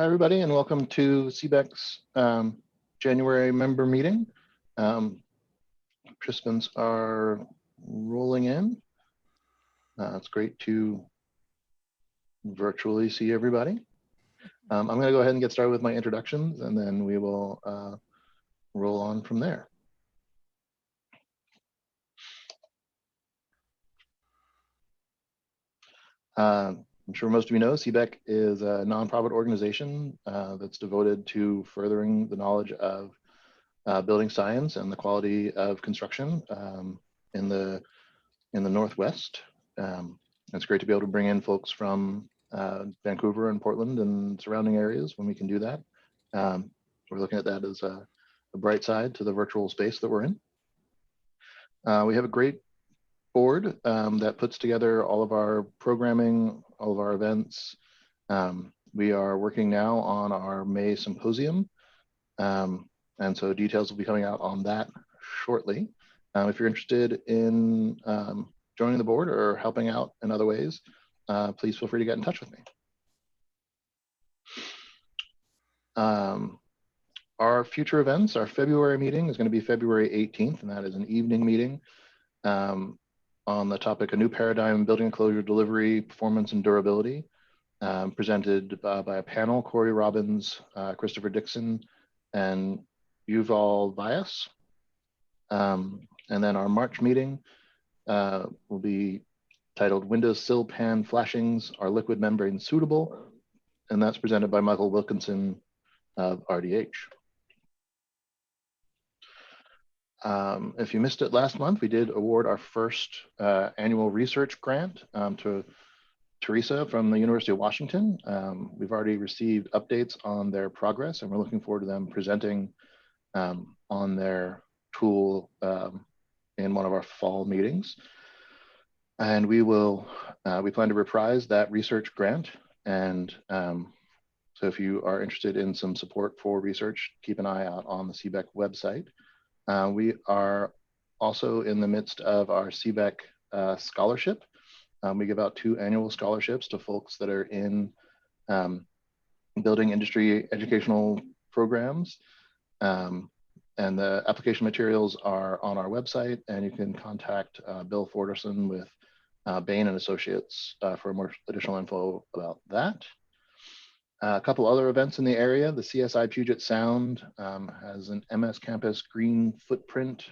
Hi, everybody, and welcome to CBEC's January member meeting. Participants are rolling in. It's great to virtually see everybody. I'm going to go ahead and get started with my introductions, and then we will roll on from there. I'm sure most of you know CBEC is a nonprofit organization that's devoted to furthering the knowledge of building science and the quality of construction in the Northwest. It's great to be able to bring in folks from Vancouver and Portland and surrounding areas when we can do that. We're looking at that as a bright side to the virtual space that we're in. We have a great board that puts together all of our programming, all of our events. We are working now on our May symposium. And so details will be coming out on that shortly. If you're interested in joining the board or helping out in other ways, please feel free to get in touch with me. Our future events, our February meeting is going to be February 18th, and that is an evening meeting on the topic, a new paradigm in building enclosure delivery, performance, and durability, presented by a panel, Corey Robbins, Christopher Dixon, and Yuval Vyas. And then our March meeting will be titled Windows Sill Pan Flashings, Are Liquid Membranes Suitable? And that's presented by Michael Wilkinson of RDH. If you missed it last month, we did award our first annual research grant to Teresa from the University of Washington. We've already received updates on their progress, and we're looking forward to them presenting on their tool in one of our fall meetings. And we plan to reprise that research grant. And so if you are interested in some support for research, keep an eye out on the CBEC website. We are also in the midst of our CBEC scholarship. We give out 2 annual scholarships to folks that are in building industry educational programs. And the application materials are on our website, and you can contact Bill Forderson with Bain and Associates for more additional info about that. A couple other events in the area. The CSI Puget Sound has an MS Campus Green Footprint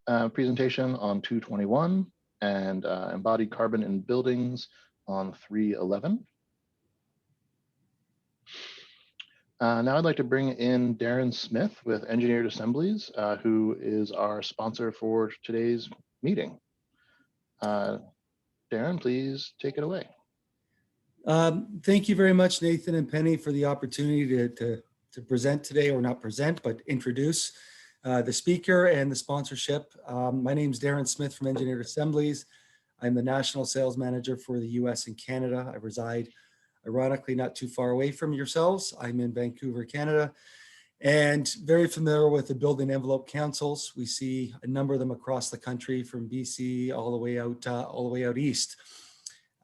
presentation on 2/21 and Embodied Carbon in Buildings on 3/11. Now I'd like to bring in Darren Smith with Engineered Assemblies, who is our sponsor for today's meeting. Darren, please take it away. Thank you very much, Nathan and Penny, for the opportunity to present today, or not present, but introduce the speaker and the sponsorship. My name is Darren Smith from Engineered Assemblies. I'm the National Sales Manager for the US and Canada. I reside, ironically, not too far away from yourselves. I'm in Vancouver, Canada, and very familiar with the building envelope councils. We see a number of them across the country, from BC all the way out east.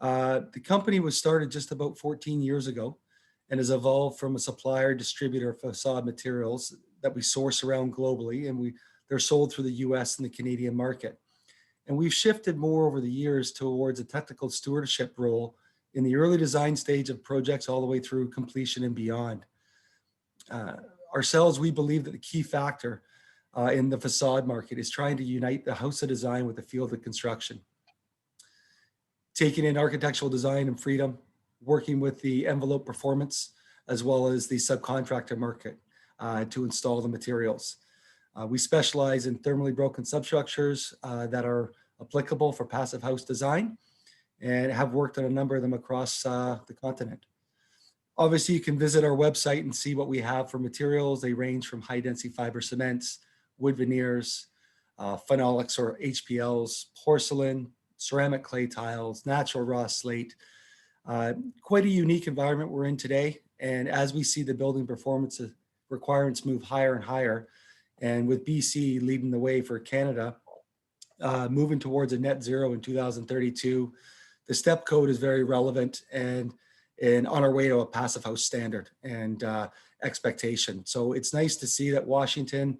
The company was started just about 14 years ago and has evolved from a supplier distributor of facade materials that we source around globally, and they're sold through the US and the Canadian market. And we've shifted more over the years towards a technical stewardship role in the early design stage of projects all the way through completion and beyond. Ourselves, we believe that the key factor in the facade market is trying to unite the house of design with the field of construction. Taking in architectural design and freedom, working with the envelope performance, as well as the subcontractor market to install the materials. We specialize in thermally broken substructures that are applicable for passive house design, and have worked on a number of them across the continent. Obviously, you can visit our website and see what we have for materials. They range from high density fiber cements, wood veneers, phenolics or HPLs, porcelain, ceramic clay tiles, natural raw slate. Quite a unique environment we're in today. And as we see the building performance requirements move higher and higher, and with BC leading the way for Canada, moving towards a net zero in 2032, the STEP code is very relevant, and and on our way to a passive house standard and expectation. So it's nice to see that Washington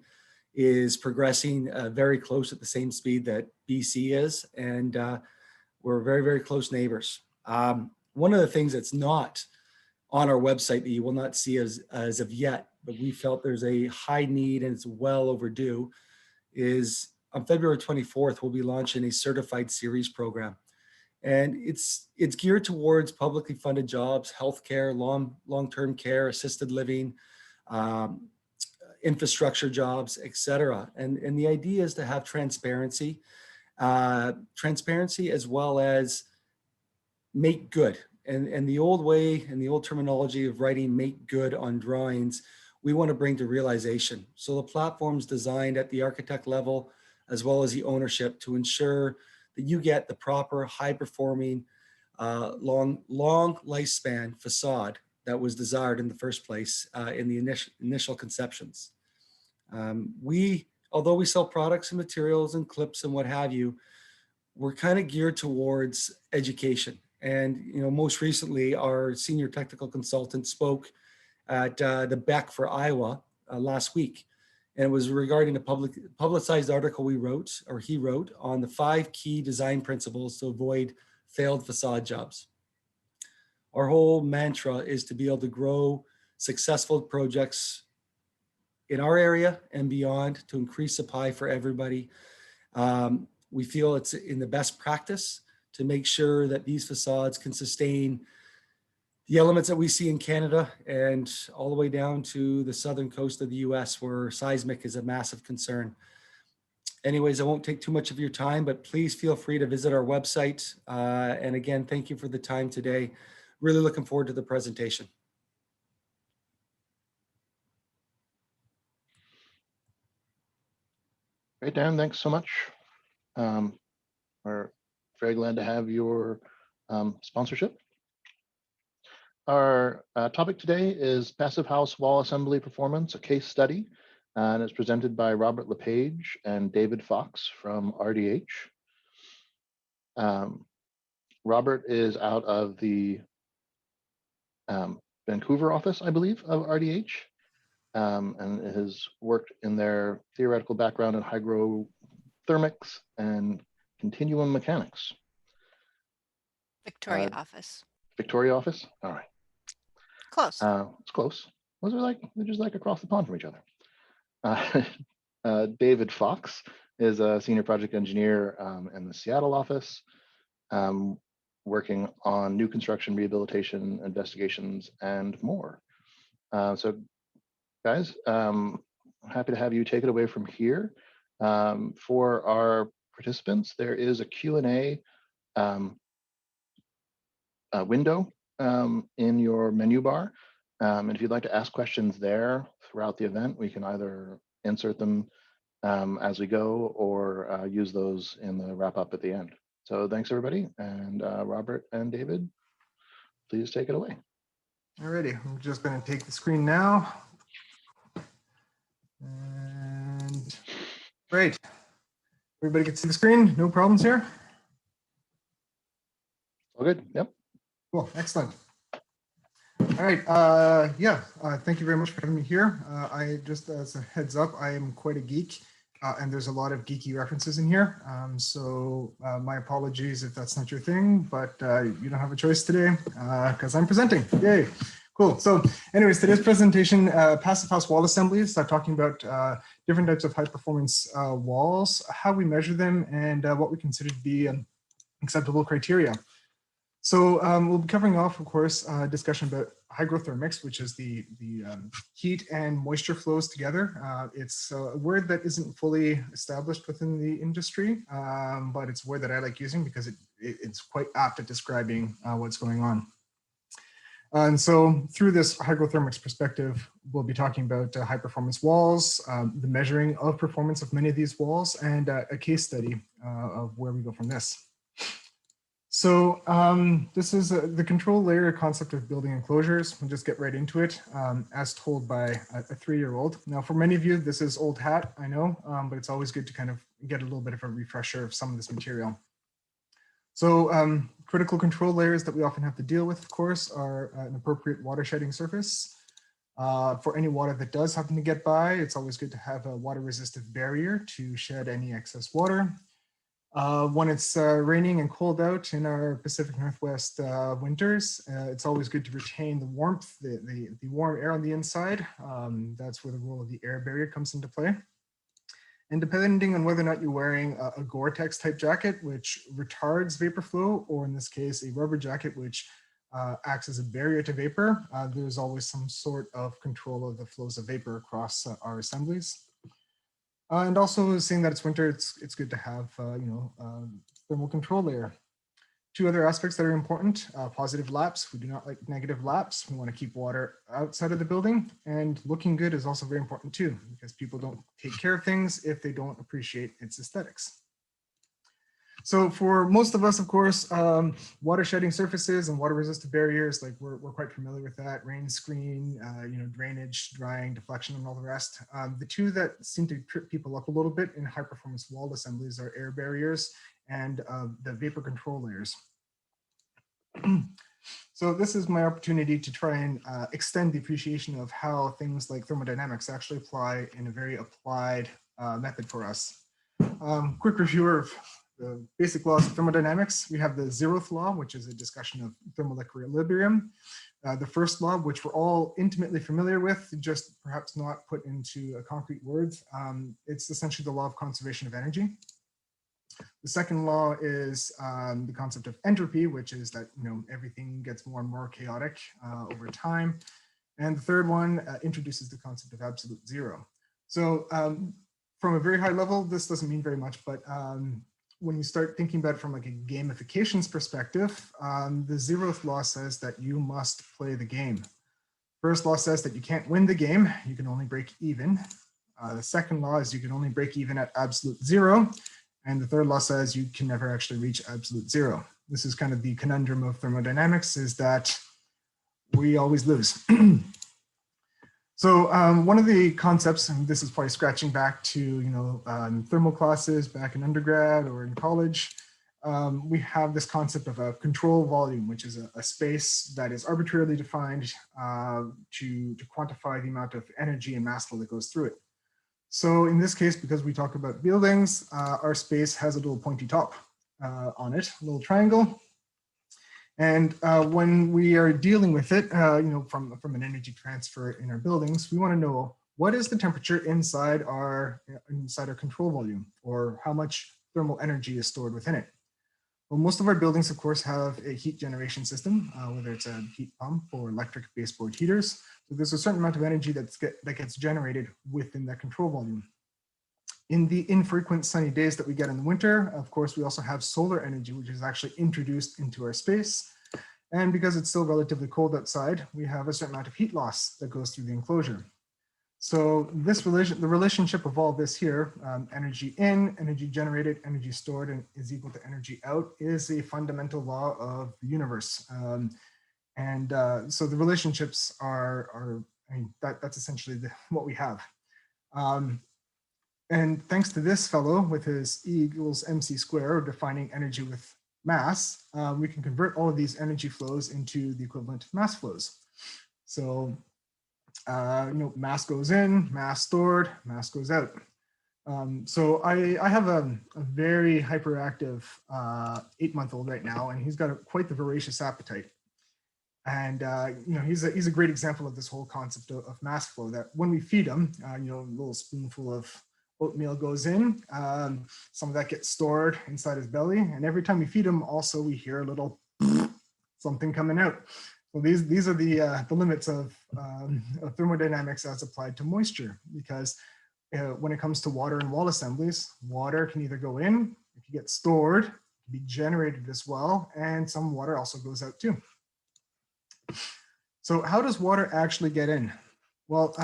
is progressing very close at the same speed that BC is, and we're very, very close neighbors. One of the things that's not on our website that you will not see as of yet, but we felt there's a high need and it's well overdue, is on February 24th, we'll be launching a certified series program. And it's geared towards publicly funded jobs, healthcare, long-term care, assisted living, infrastructure jobs, et cetera. And the idea is to have transparency as well as make good. And the old way and the old terminology of writing make good on drawings, we want to bring to realization. So the platform's designed at the architect level, as well as the ownership, to ensure that you get the proper high performing, long lifespan facade that was desired in the first place in the initial conceptions. Although we sell products and materials and clips and what have you, we're kind of geared towards education. And most recently, our senior technical consultant spoke at the BEC for Iowa last week. And it was regarding a publicized article he wrote on the 5 key design principles to avoid failed facade jobs. Our whole mantra is to be able to grow successful projects in our area and beyond to increase the pie for everybody. We feel it's in the best practice to make sure that these facades can sustain the elements that we see in Canada and all the way down to the southern coast of the US, where seismic is a massive concern. Anyways, I won't take too much of your time, but please feel free to visit our website. And again, thank you for the time today. Really looking forward to the presentation. Great, Dan, thanks so much. We're very glad to have your sponsorship. Our topic today is Passive House Wall Assembly Performance, a case study, and it's presented by Robert Lepage and David Fox from RDH. Robert is out of the Vancouver office, I believe, of RDH, and has worked in their theoretical background in hygrothermics and continuum mechanics. Victoria office. Victoria office? All right. Close. It's close. Those are they're just like across the pond from each other. David Fox is a senior project engineer in the Seattle office, working on new construction, rehabilitation, investigations, and more. So guys, I'm happy to have you take it away from here. For our participants, there is a Q&A window in your menu bar. And if you'd like to ask questions there throughout the event, we can either insert them as we go or use those in the wrap up at the end. So thanks everybody. And Robert and David, please take it away. Alrighty, I'm just going to take the screen now. And great. Everybody can see the screen, no problems here? All good, yep. Cool, excellent. All right, thank you very much for having me here. I just, as a heads up, I am quite a geek, and there's a lot of geeky references in here. So my apologies if that's not your thing, but you don't have a choice today because I'm presenting. Yay, cool. So anyways, today's presentation, Passive House Wall Assemblies, talking about different types of high performance walls, how we measure them, and what we consider to be acceptable criteria. So we'll be covering off, of course, discussion about hygrothermics, which is the heat and moisture flows together. It's a word that isn't fully established within the industry, but it's a word that I like using because it's quite apt at describing what's going on. And so through this hygrothermics perspective, we'll be talking about high performance walls, the measuring of performance of many of these walls, and a case study of where we go from this. So this is the control layer concept of building enclosures. We'll just get right into it, as told by a 3-year-old. Now, for many of you, this is old hat, I know, but it's always good to kind of get a little bit of a refresher of some of this material. So critical control layers that we often have to deal with, of course, are an appropriate water shedding surface. For any water that does happen to get by, it's always good to have a water resistive barrier to shed any excess water. When it's raining and cold out in our Pacific Northwest winters, it's always good to retain the warmth, the warm air on the inside. That's where the role of the air barrier comes into play. And depending on whether or not you're wearing a Gore-Tex type jacket, which retards vapor flow, or in this case, a rubber jacket, which acts as a barrier to vapor, there's always some sort of control of the flows of vapor across our assemblies. And also, seeing that it's winter, it's good to have thermal control layer. Two other aspects that are important: positive laps. We do not like negative laps. We want to keep water outside of the building, and looking good is also very important too, because people don't take care of things if they don't appreciate its aesthetics. So for most of us, of course, water shedding surfaces and water resistant barriers, like we're quite familiar with that: rain screen, drainage, drying, deflection, and all the rest. The two that seem to trip people up a little bit in high performance wall assemblies are air barriers and the vapor control layers. So this is my opportunity to try and extend the appreciation of how things like thermodynamics actually apply in a very applied method for us. Quick review of the basic laws of thermodynamics. We have the 0th law, which is a discussion of thermal equilibrium. The first law, which we're all intimately familiar with, just perhaps not put into concrete words. It's essentially the law of conservation of energy. The second law is the concept of entropy, which is that everything gets more and more chaotic over time. And the third one introduces the concept of absolute zero. So from a very high level, this doesn't mean very much, but when you start thinking about it from like a gamifications perspective, the 0th law says that you must play the game. First law says that you can't win the game, you can only break even. The second law is you can only break even at absolute zero. And the third law says you can never actually reach absolute zero. This is kind of the conundrum of thermodynamics, is that we always lose. So one of the concepts, and this is probably scratching back to thermal classes back in undergrad or in college, we have this concept of a control volume, which is a space that is arbitrarily defined to quantify the amount of energy and mass flow that goes through it. So in this case, because we talk about buildings, our space has a little pointy top on it, a little triangle. And when we are dealing with it, from an energy transfer in our buildings, we want to know what is the temperature inside our control volume, or how much thermal energy is stored within it. Well, most of our buildings, of course, have a heat generation system, whether it's a heat pump or electric baseboard heaters. So there's a certain amount of energy that gets generated within that control volume. In the infrequent sunny days that we get in the winter, of course, we also have solar energy, which is actually introduced into our space. And because it's still relatively cold outside, we have a certain amount of heat loss that goes through the enclosure. So the relationship of all this here, energy in, energy generated, energy stored, and is equal to energy out, is a fundamental law of the universe. So the relationships that's essentially what we have. And thanks to this fellow with his E equals mc square, or defining energy with mass, we can convert all of these energy flows into the equivalent of mass flows. So mass goes in, mass stored, mass goes out. So I have a very hyperactive 8-month-old right now, and he's got quite the voracious appetite. And he's a great example of this whole concept of mass flow. That when we feed him, a little spoonful of oatmeal goes in, some of that gets stored inside his belly, and every time we feed him, also we hear a little something coming out. So these are the limits of thermodynamics as applied to moisture, because when it comes to water and wall assemblies, water can either go in, it can get stored, it can be generated as well, and some water also goes out too. So how does water actually get in? Well,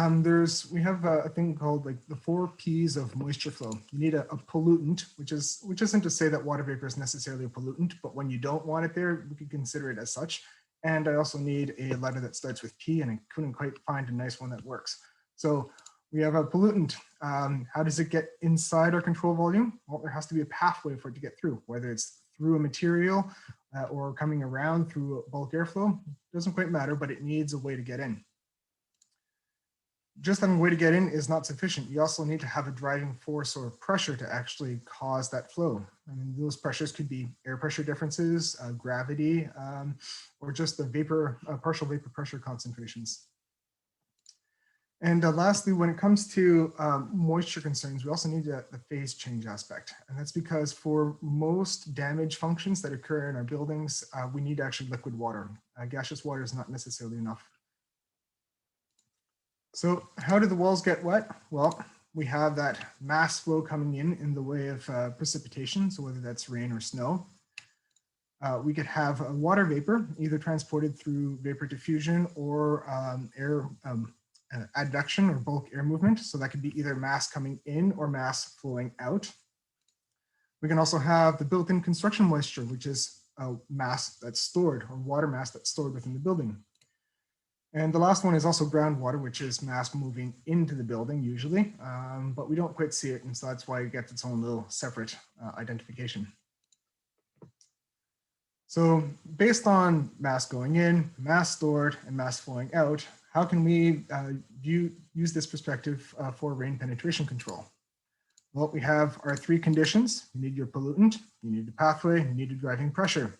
we have a thing called like the 4 P's of moisture flow. You need a pollutant, which isn't to say that water vapor is necessarily a pollutant, but when you don't want it there, we can consider it as such. And I also need a letter that starts with P, and I couldn't quite find a nice one that works. So we have a pollutant. How does it get inside our control volume? Well, there has to be a pathway for it to get through, whether it's through a material or coming around through bulk airflow, doesn't quite matter, but it needs a way to get in. Just having a way to get in is not sufficient. You also need to have a driving force or pressure to actually cause that flow. I mean, those pressures could be air pressure differences, gravity, or just the partial vapor pressure concentrations. And lastly, when it comes to moisture concerns, we also need the phase change aspect. And that's because for most damage functions that occur in our buildings, we need actually liquid water. Gaseous water is not necessarily enough. So how do the walls get wet? Well, we have that mass flow coming in the way of precipitation, so whether that's rain or snow. We could have a water vapor, either transported through vapor diffusion or air advection or bulk air movement. So that could be either mass coming in or mass flowing out. We can also have the built-in construction moisture, which is a mass that's stored, or water mass that's stored within the building. And the last one is also groundwater, which is mass moving into the building usually, but we don't quite see it. And so that's why it gets its own little separate identification. So based on mass going in, mass stored, and mass flowing out, how can we use this perspective for rain penetration control? Well, we have our three conditions. You need your pollutant, you need a pathway, you need a driving pressure.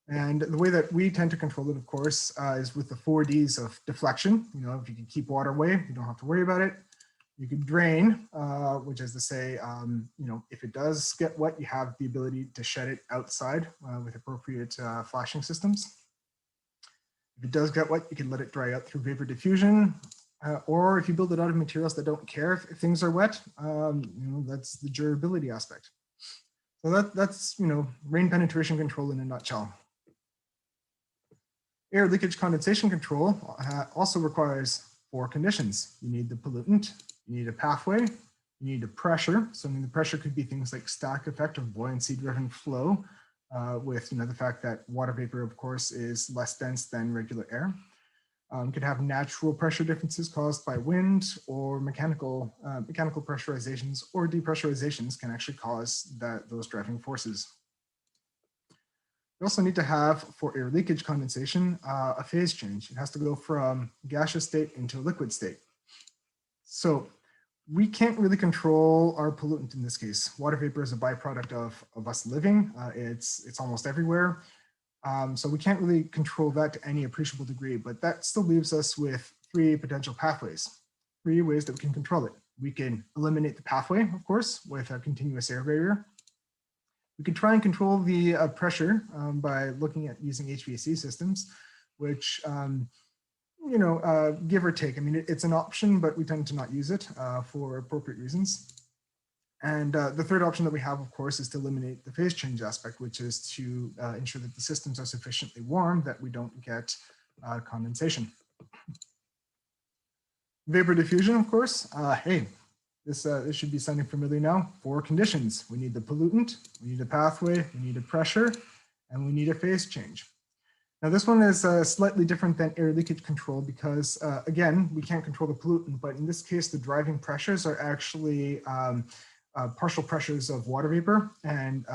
And the way that we tend to control it, of course, is with the 4 Ds of deflection. You know, if you can keep water away, you don't have to worry about it. You can drain, which is to say, you know, if it does get wet, you have the ability to shed it outside with appropriate flashing systems. If it does get wet, you can let it dry out through vapor diffusion, or if you build it out of materials that don't care if things are wet, you know, that's the durability aspect. So that's, you know, rain penetration control in a nutshell. Air leakage condensation control also requires 4 conditions. You need the pollutant, you need a pathway, you need a pressure. So I mean, the pressure could be things like stack effect or buoyancy driven flow with, you know, the fact that water vapor, of course, is less dense than regular air. Could have natural pressure differences caused by wind, or mechanical pressurizations or depressurizations can actually cause those driving forces. We also need to have, for air leakage condensation, a phase change. It has to go from gaseous state into a liquid state. So we can't really control our pollutant in this case. Water vapor is a byproduct of us living. It's almost everywhere. So we can't really control that to any appreciable degree, but that still leaves us with 3 potential pathways, 3 ways that we can control it. We can eliminate the pathway, of course, with a continuous air barrier. We can try and control the pressure by looking at using HVAC systems, which, you know, give or take. I mean, it's an option, but we tend to not use it for appropriate reasons. And the third option that we have, of course, is to eliminate the phase change aspect, which is to ensure that the systems are sufficiently warm that we don't get condensation. Vapor diffusion, of course, hey, this should be sounding familiar now. 4 conditions. We need the pollutant, we need a pathway, we need a pressure, and we need a phase change. Now this one is slightly different than air leakage control because, again, we can't control the pollutant, but in this case, the driving pressures are actually partial pressures of water vapor, and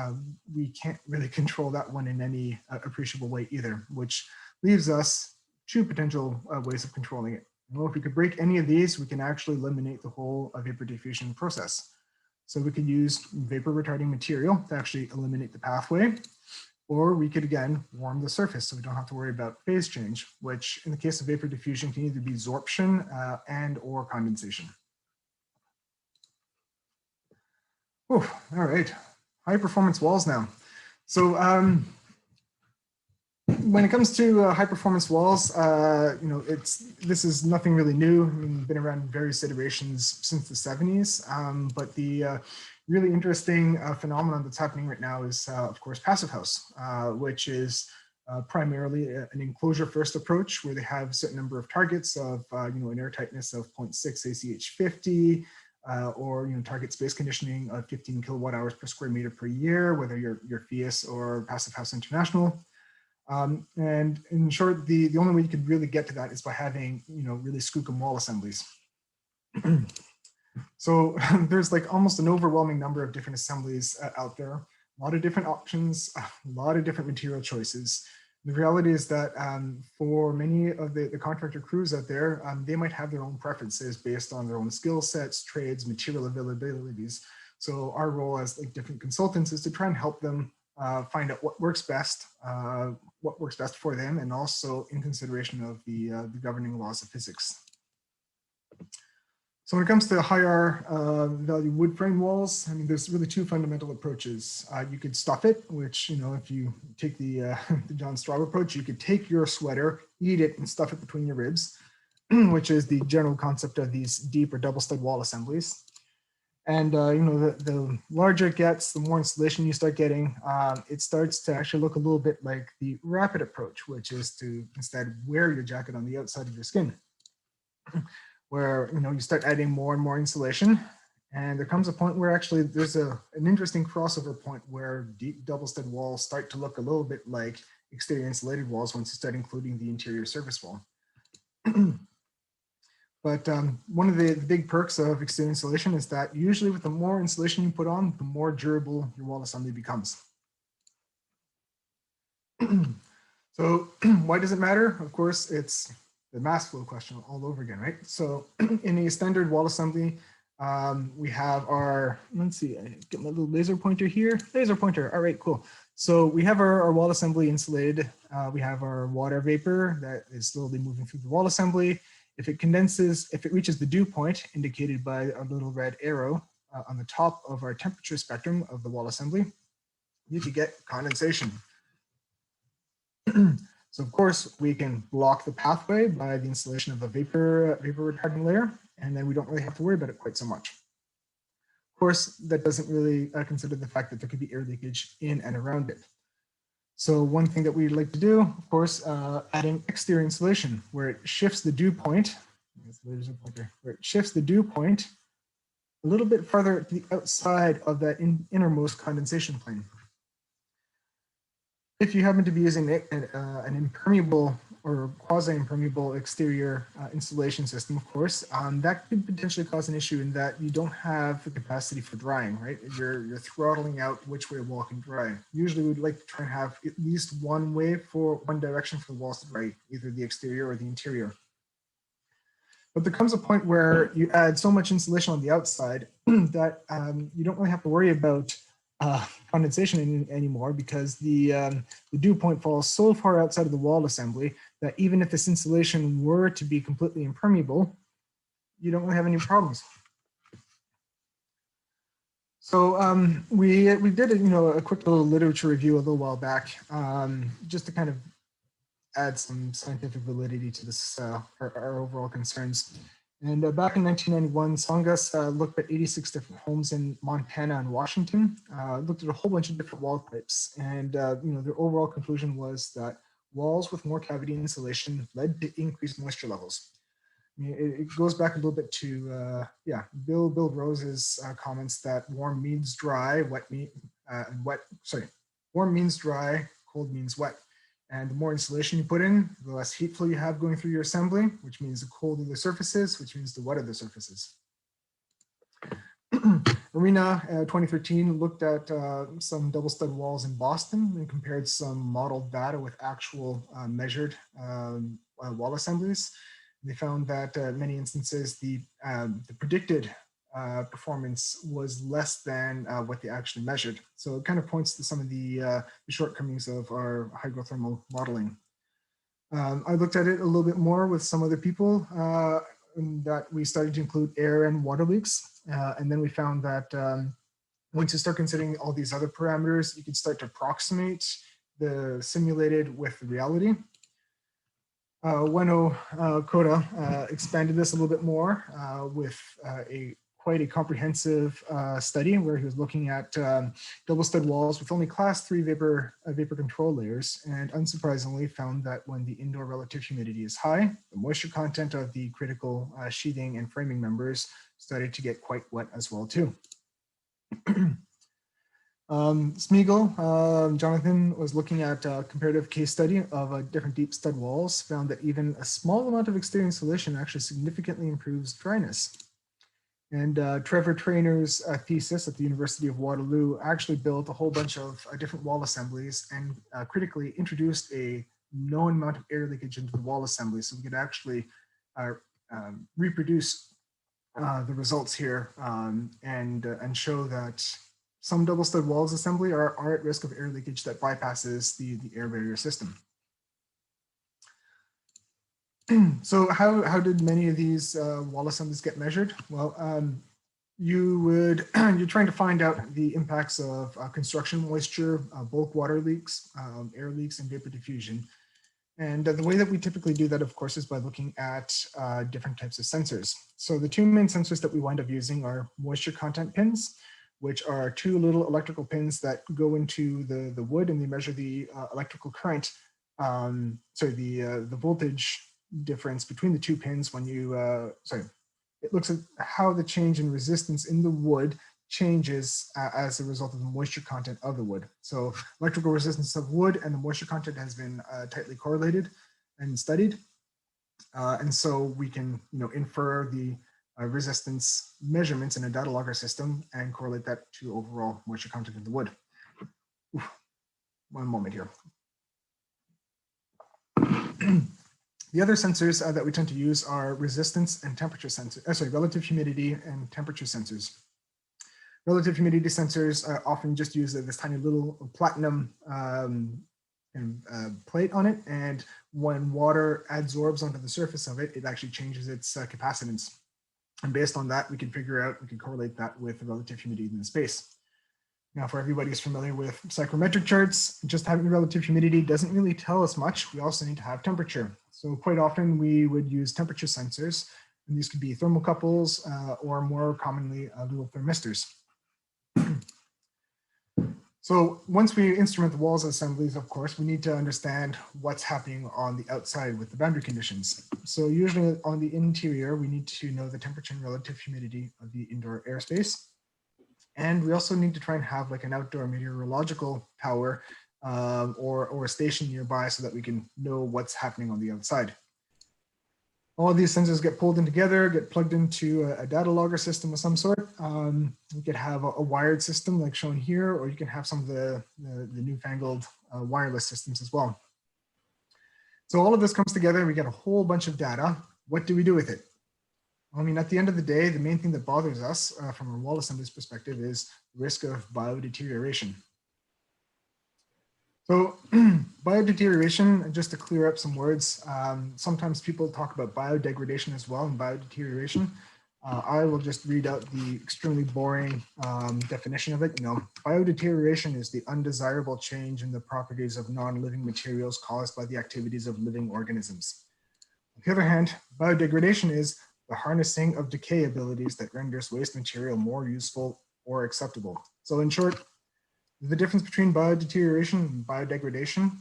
we can't really control that one in any appreciable way either, which leaves us 2 potential ways of controlling it. Well, if we could break any of these, we can actually eliminate the whole vapor diffusion process. So we could use vapor retarding material to actually eliminate the pathway, or we could again warm the surface so we don't have to worry about phase change, which in the case of vapor diffusion can either be absorption and or condensation. Oh, all right, high performance walls now. So when it comes to high performance walls, you know, this is nothing really new. I mean, been around various iterations since the 70s, but the really interesting phenomenon that's happening right now is, of course, passive house, which is primarily an enclosure first approach where they have a certain number of targets of, you know, an air tightness of 0.6 ACH 50, or, you know, target space conditioning of 15 kilowatt hours per square meter per year, whether you're FIAS or Passive House International. And in short, the only way you could really get to that is by having, you know, really skookum wall assemblies. So there's like almost an overwhelming number of different assemblies out there. A lot of different options, a lot of different material choices. The reality is that for many of the contractor crews out there, they might have their own preferences based on their own skill sets, trades, material availabilities. So our role as like different consultants is to try and help them find out what works best for them, and also in consideration of the governing laws of physics. So when it comes to higher value wood frame walls, I mean, there's really two fundamental approaches. You could stuff it, which, you know, if you take the John Straub approach, you could take your sweater, eat it, and stuff it between your ribs, which is the general concept of these deep or double stud wall assemblies. And, you know, the larger it gets, the more insulation you start getting, it starts to actually look a little bit like the rapid approach, which is to instead wear your jacket on the outside of your skin, where, you know, you start adding more and more insulation. And there comes a point where actually there's an interesting crossover point where deep double stud walls start to look a little bit like exterior insulated walls once you start including the interior surface wall. But one of the big perks of exterior insulation is that usually with the more insulation you put on, the more durable your wall assembly becomes. So why does it matter? Of course, it's the mass flow question all over again, right? So in a standard wall assembly, we have our, let's see, I get my little laser pointer here. Laser pointer, all right, cool. So we have our wall assembly insulated. We have our water vapor that is slowly moving through the wall assembly. If it condenses, if it reaches the dew point indicated by a little red arrow on the top of our temperature spectrum of the wall assembly, you could get condensation. So of course we can block the pathway by the installation of a vapor retardant layer, and then we don't really have to worry about it quite so much. Of course, that doesn't really consider the fact that there could be air leakage in and around it. So one thing that we like to do, of course, adding exterior insulation, where it shifts the dew point, where it shifts the dew point a little bit farther to the outside of that innermost condensation plane. If you happen to be using an impermeable or quasi-impermeable exterior insulation system, of course, that could potentially cause an issue in that you don't have the capacity for drying, right? You're throttling out which way a wall can dry. Usually we'd like to try and have at least one direction for the walls to dry, either the exterior or the interior. But there comes a point where you add so much insulation on the outside that you don't really have to worry about condensation anymore, because the dew point falls so far outside of the wall assembly that even if this insulation were to be completely impermeable, you don't really have any problems. So we did a quick little literature review a little while back, just to kind of add some scientific validity to this our overall concerns. And back in 1991, Songas looked at 86 different homes in Montana and Washington, looked at a whole bunch of different wall types. And their overall conclusion was that walls with more cavity insulation led to increased moisture levels. I mean, it goes back a little bit to, Bill Rose's comments that warm means dry, warm means dry, cold means wet. And the more insulation you put in, the less heat flow you have going through your assembly, which means the colder the surfaces, which means the wetter the surfaces. Arena 2013 looked at some double stud walls in Boston and compared some modeled data with actual measured wall assemblies. They found that in many instances, the predicted performance was less than what they actually measured. So it kind of points to some of the shortcomings of our hygrothermal modeling. I looked at it a little bit more with some other people that we started to include air and water leaks. And then we found that once you start considering all these other parameters, you can start to approximate the simulated with the reality. Ueno Koda expanded this a little bit more with quite a comprehensive study where he was looking at double stud walls with only class 3 vapor control layers, and unsurprisingly found that when the indoor relative humidity is high, the moisture content of the critical sheathing and framing members started to get quite wet as well too. Smeagol, Jonathan was looking at a comparative case study of different deep stud walls, found that even a small amount of exterior insulation actually significantly improves dryness. And Trevor Trainor's thesis at the University of Waterloo actually built a whole bunch of different wall assemblies and critically introduced a known amount of air leakage into the wall assembly. So we could actually reproduce the results here and show that some double stud walls assembly are at risk of air leakage that bypasses the air barrier system. So how did many of these wall assemblies get measured? Well, you're trying to find out the impacts of construction moisture, bulk water leaks, air leaks, and vapor diffusion. And the way that we typically do that, of course, is by looking at different types of sensors. So the two main sensors that we wind up using are moisture content pins, which are two little electrical pins that go into the wood, and they measure the electrical current, the voltage difference between the two pins when you, it looks at how the change in resistance in the wood changes as a result of the moisture content of the wood. So electrical resistance of wood and the moisture content has been tightly correlated and studied. And so we can infer the resistance measurements in a data logger system and correlate that to overall moisture content in the wood. Oof. One moment here. The other sensors that we tend to use are resistance and temperature sensors, relative humidity and temperature sensors. Relative humidity sensors often just use this tiny little platinum plate on it, and when water adsorbs onto the surface of it, it actually changes its capacitance. And based on that, we can correlate that with the relative humidity in the space. Now, for everybody who's familiar with psychrometric charts, just having relative humidity doesn't really tell us much. We also need to have temperature. So quite often we would use temperature sensors, and these could be thermocouples or more commonly little thermistors. So once we instrument the walls assemblies, of course, we need to understand what's happening on the outside with the boundary conditions. So usually on the interior, we need to know the temperature and relative humidity of the indoor airspace. And we also need to try and have like an outdoor meteorological tower or a station nearby so that we can know what's happening on the outside. All of these sensors get pulled in together, get plugged into a data logger system of some sort. You could have a wired system like shown here, or you can have some of the newfangled wireless systems as well. So all of this comes together and we get a whole bunch of data. What do we do with it? I mean, at the end of the day, the main thing that bothers us from a wall assemblies perspective is risk of biodeterioration. So biodeterioration, just to clear up some words, sometimes people talk about biodegradation as well and biodeterioration. I will just read out the extremely boring definition of it. Biodeterioration is the undesirable change in the properties of non-living materials caused by the activities of living organisms. On the other hand, biodegradation is the harnessing of decay abilities that renders waste material more useful or acceptable. So in short, the difference between biodeterioration and biodegradation.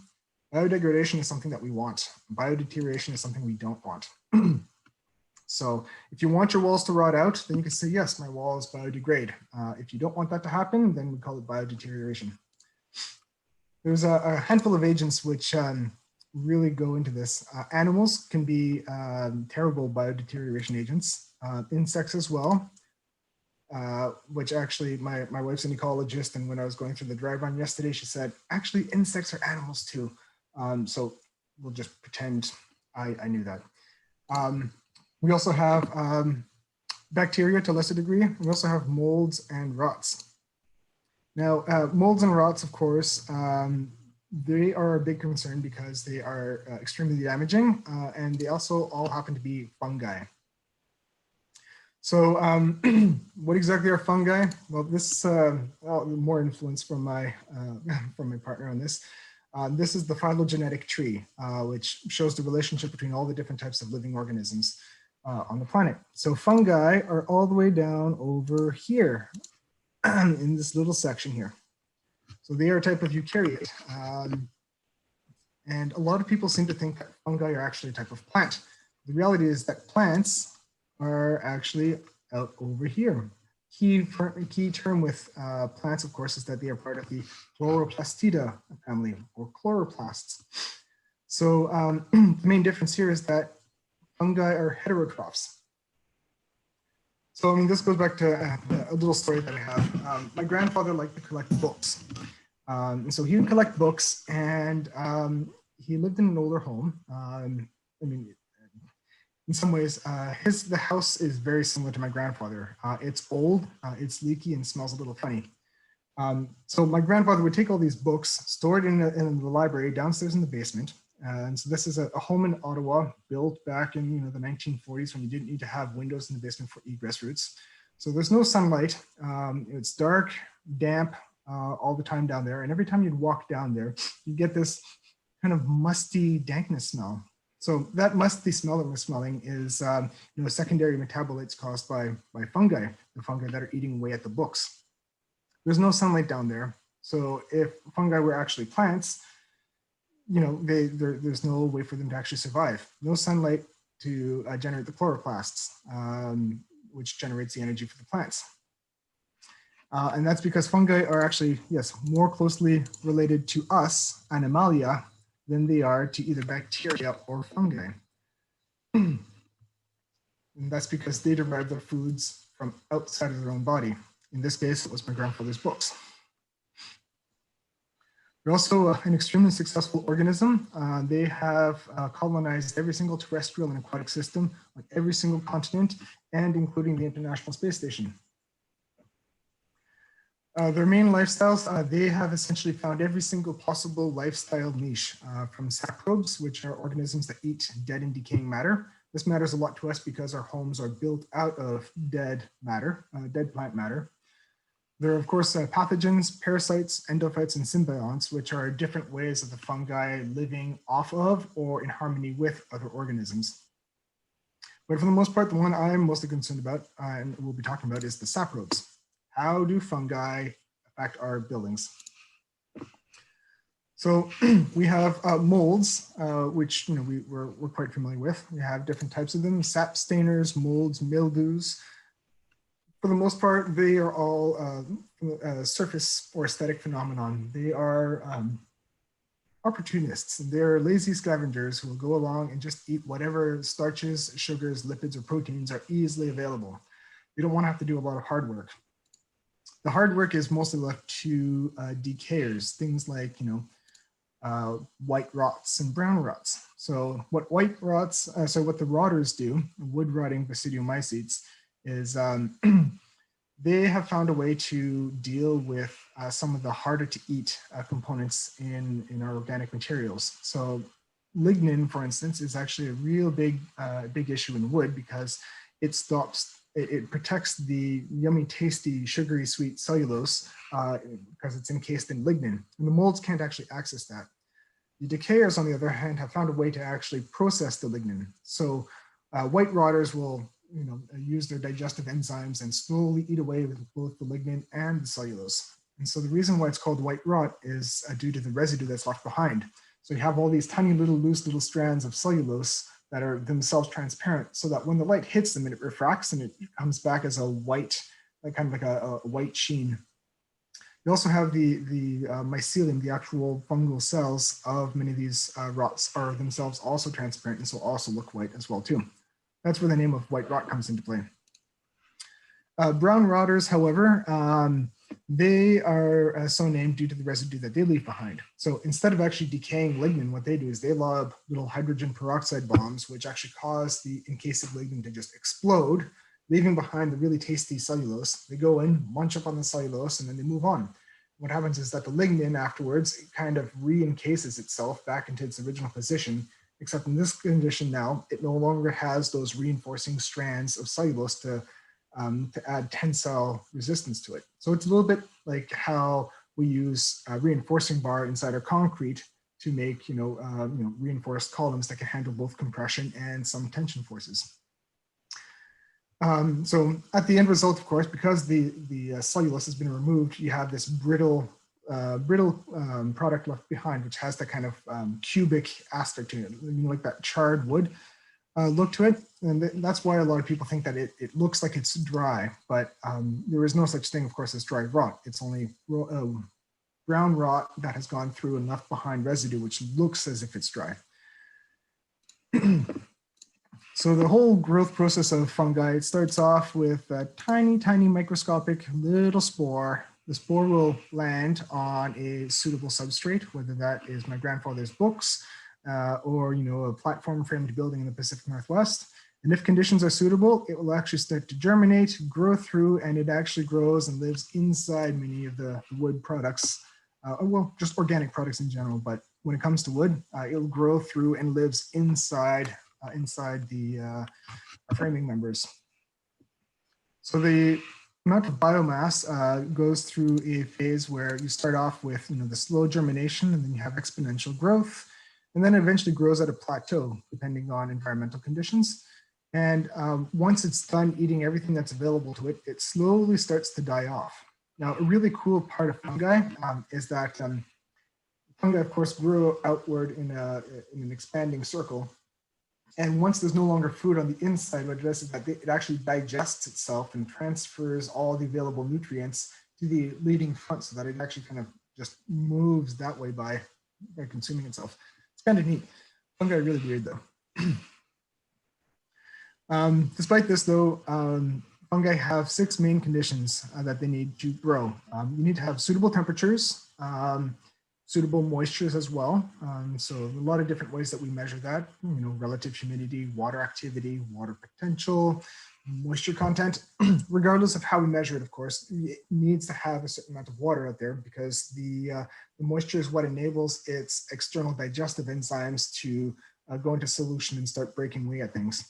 Biodegradation is something that we want. Biodeterioration is something we don't want. So if you want your walls to rot out, then you can say, yes, my walls biodegrade. If you don't want that to happen, then we call it biodeterioration. There's a handful of agents which really go into this. Animals can be terrible biodeterioration agents. Insects as well. Which actually my wife's an ecologist, and when I was going through the drive run yesterday, she said, actually insects are animals too. So we'll just pretend I knew that. We also have bacteria to a lesser degree. We also have molds and rots. Now, molds and rots, of course, they are a big concern because they are extremely damaging, and they also all happen to be fungi. So what exactly are fungi? Well, this more influence from my partner on this. This is the phylogenetic tree, which shows the relationship between all the different types of living organisms on the planet. So fungi are all the way down over here in this little section here. So they are a type of eukaryote. And a lot of people seem to think that fungi are actually a type of plant. The reality is that plants are actually out over here. Key term with plants, of course, is that they are part of the chloroplastida family, or chloroplasts. So the main difference here is that fungi are heterotrophs. So, I mean, this goes back to a little story that I have. My grandfather liked to collect books. And so he would collect books, and he lived in an older home. I mean, in some ways, the house is very similar to my grandfather. It's old, it's leaky, and smells a little funny. So my grandfather would take all these books, store it in the library downstairs in the basement. And so this is a home in Ottawa built back in the 1940s when you didn't need to have windows in the basement for egress routes. So there's no sunlight. It's dark, damp all the time down there. And every time you'd walk down there, you get this kind of musty dankness smell. So that musty smell that we're smelling is secondary metabolites caused by fungi, the fungi that are eating away at the books. There's no sunlight down there. So if fungi were actually plants, there's no way for them to actually survive. No sunlight to generate the chloroplasts, which generates the energy for the plants. And that's because fungi are actually, yes, more closely related to us, Animalia, than they are to either bacteria or fungi. And that's because they derive their foods from outside of their own body. In this case, it was my grandfather's books. They're also an extremely successful organism. They have colonized every single terrestrial and aquatic system on every single continent, and including the International Space Station. Their main lifestyles, they have essentially found every single possible lifestyle niche, from saprobes, which are organisms that eat dead and decaying matter. This matters a lot to us because our homes are built out of dead matter, dead plant matter. There are, of course, pathogens, parasites, endophytes, and symbionts, which are different ways of the fungi living off of or in harmony with other organisms. But for the most part, the one I'm mostly concerned about, and we'll be talking about, is the saprobes. How do fungi affect our buildings? So we have molds, which we're quite familiar with. We have different types of them: sap stainers, molds, mildews. For the most part, they are all surface or aesthetic phenomenon. They are opportunists. They're lazy scavengers who will go along and just eat whatever starches, sugars, lipids, or proteins are easily available. They don't want to have to do a lot of hard work. The hard work is mostly left to decayers, things like white rots and brown rots. So what what the rotters do, wood rotting basidiomycetes, is they have found a way to deal with some of the harder to eat components in our organic materials. So lignin, for instance, is actually a real big issue in wood because it protects the yummy, tasty, sugary, sweet cellulose because it's encased in lignin, and the molds can't actually access that. The decayers, on the other hand, have found a way to actually process the lignin. So white rotters will use their digestive enzymes and slowly eat away with both the lignin and the cellulose. And so the reason why it's called white rot is due to the residue that's left behind. So you have all these tiny loose little strands of cellulose that are themselves transparent, so that when the light hits them and it refracts and it comes back as a white, kind of like a white sheen. You also have the mycelium, the actual fungal cells of many of these rots are themselves also transparent and so also look white as well too. That's where the name of white rot comes into play. Brown rotters, however, they are so named due to the residue that they leave behind. So instead of actually decaying lignin, what they do is they lob little hydrogen peroxide bombs, which actually cause the encased lignin to just explode, leaving behind the really tasty cellulose. They go in, munch up on the cellulose, and then they move on. What happens is that the lignin afterwards, it kind of re-encases itself back into its original position, except in this condition now, it no longer has those reinforcing strands of cellulose to add tensile resistance to it. So it's a little bit like how we use a reinforcing bar inside our concrete to make reinforced columns that can handle both compression and some tension forces. So at the end result, of course, because the cellulose has been removed, you have this brittle product left behind, which has that kind of cubic aspect to it, like that charred wood look to it. And that's why a lot of people think that it looks like it's dry, but there is no such thing, of course, as dry rot. It's only brown rot that has gone through and left behind residue, which looks as if it's dry. So the whole growth process of fungi, it starts off with a tiny, tiny microscopic little spore. The spore will land on a suitable substrate, whether that is my grandfather's books or a platform framed building in the Pacific Northwest. And if conditions are suitable, it will actually start to germinate, grow through, and it actually grows and lives inside many of the wood products, well, just organic products in general. But when it comes to wood, it'll grow through and lives inside the framing members. So the amount of biomass goes through a phase where you start off with the slow germination, and then you have exponential growth, and then it eventually grows at a plateau depending on environmental conditions. And once it's done eating everything that's available to it, it slowly starts to die off. Now, a really cool part of fungi is that fungi, of course, grow outward in an expanding circle. And once there's no longer food on the inside, what it does is that it actually digests itself and transfers all the available nutrients to the leading front so that it actually kind of just moves that way by consuming itself. It's kind of neat. Fungi are really weird though. Despite this though, fungi have 6 main conditions that they need to grow. You need to have suitable temperatures, suitable moistures as well. So a lot of different ways that we measure that, relative humidity, water activity, water potential, moisture content. Regardless of how we measure it, of course, it needs to have a certain amount of water out there because the moisture is what enables its external digestive enzymes to go into solution and start breaking away at things.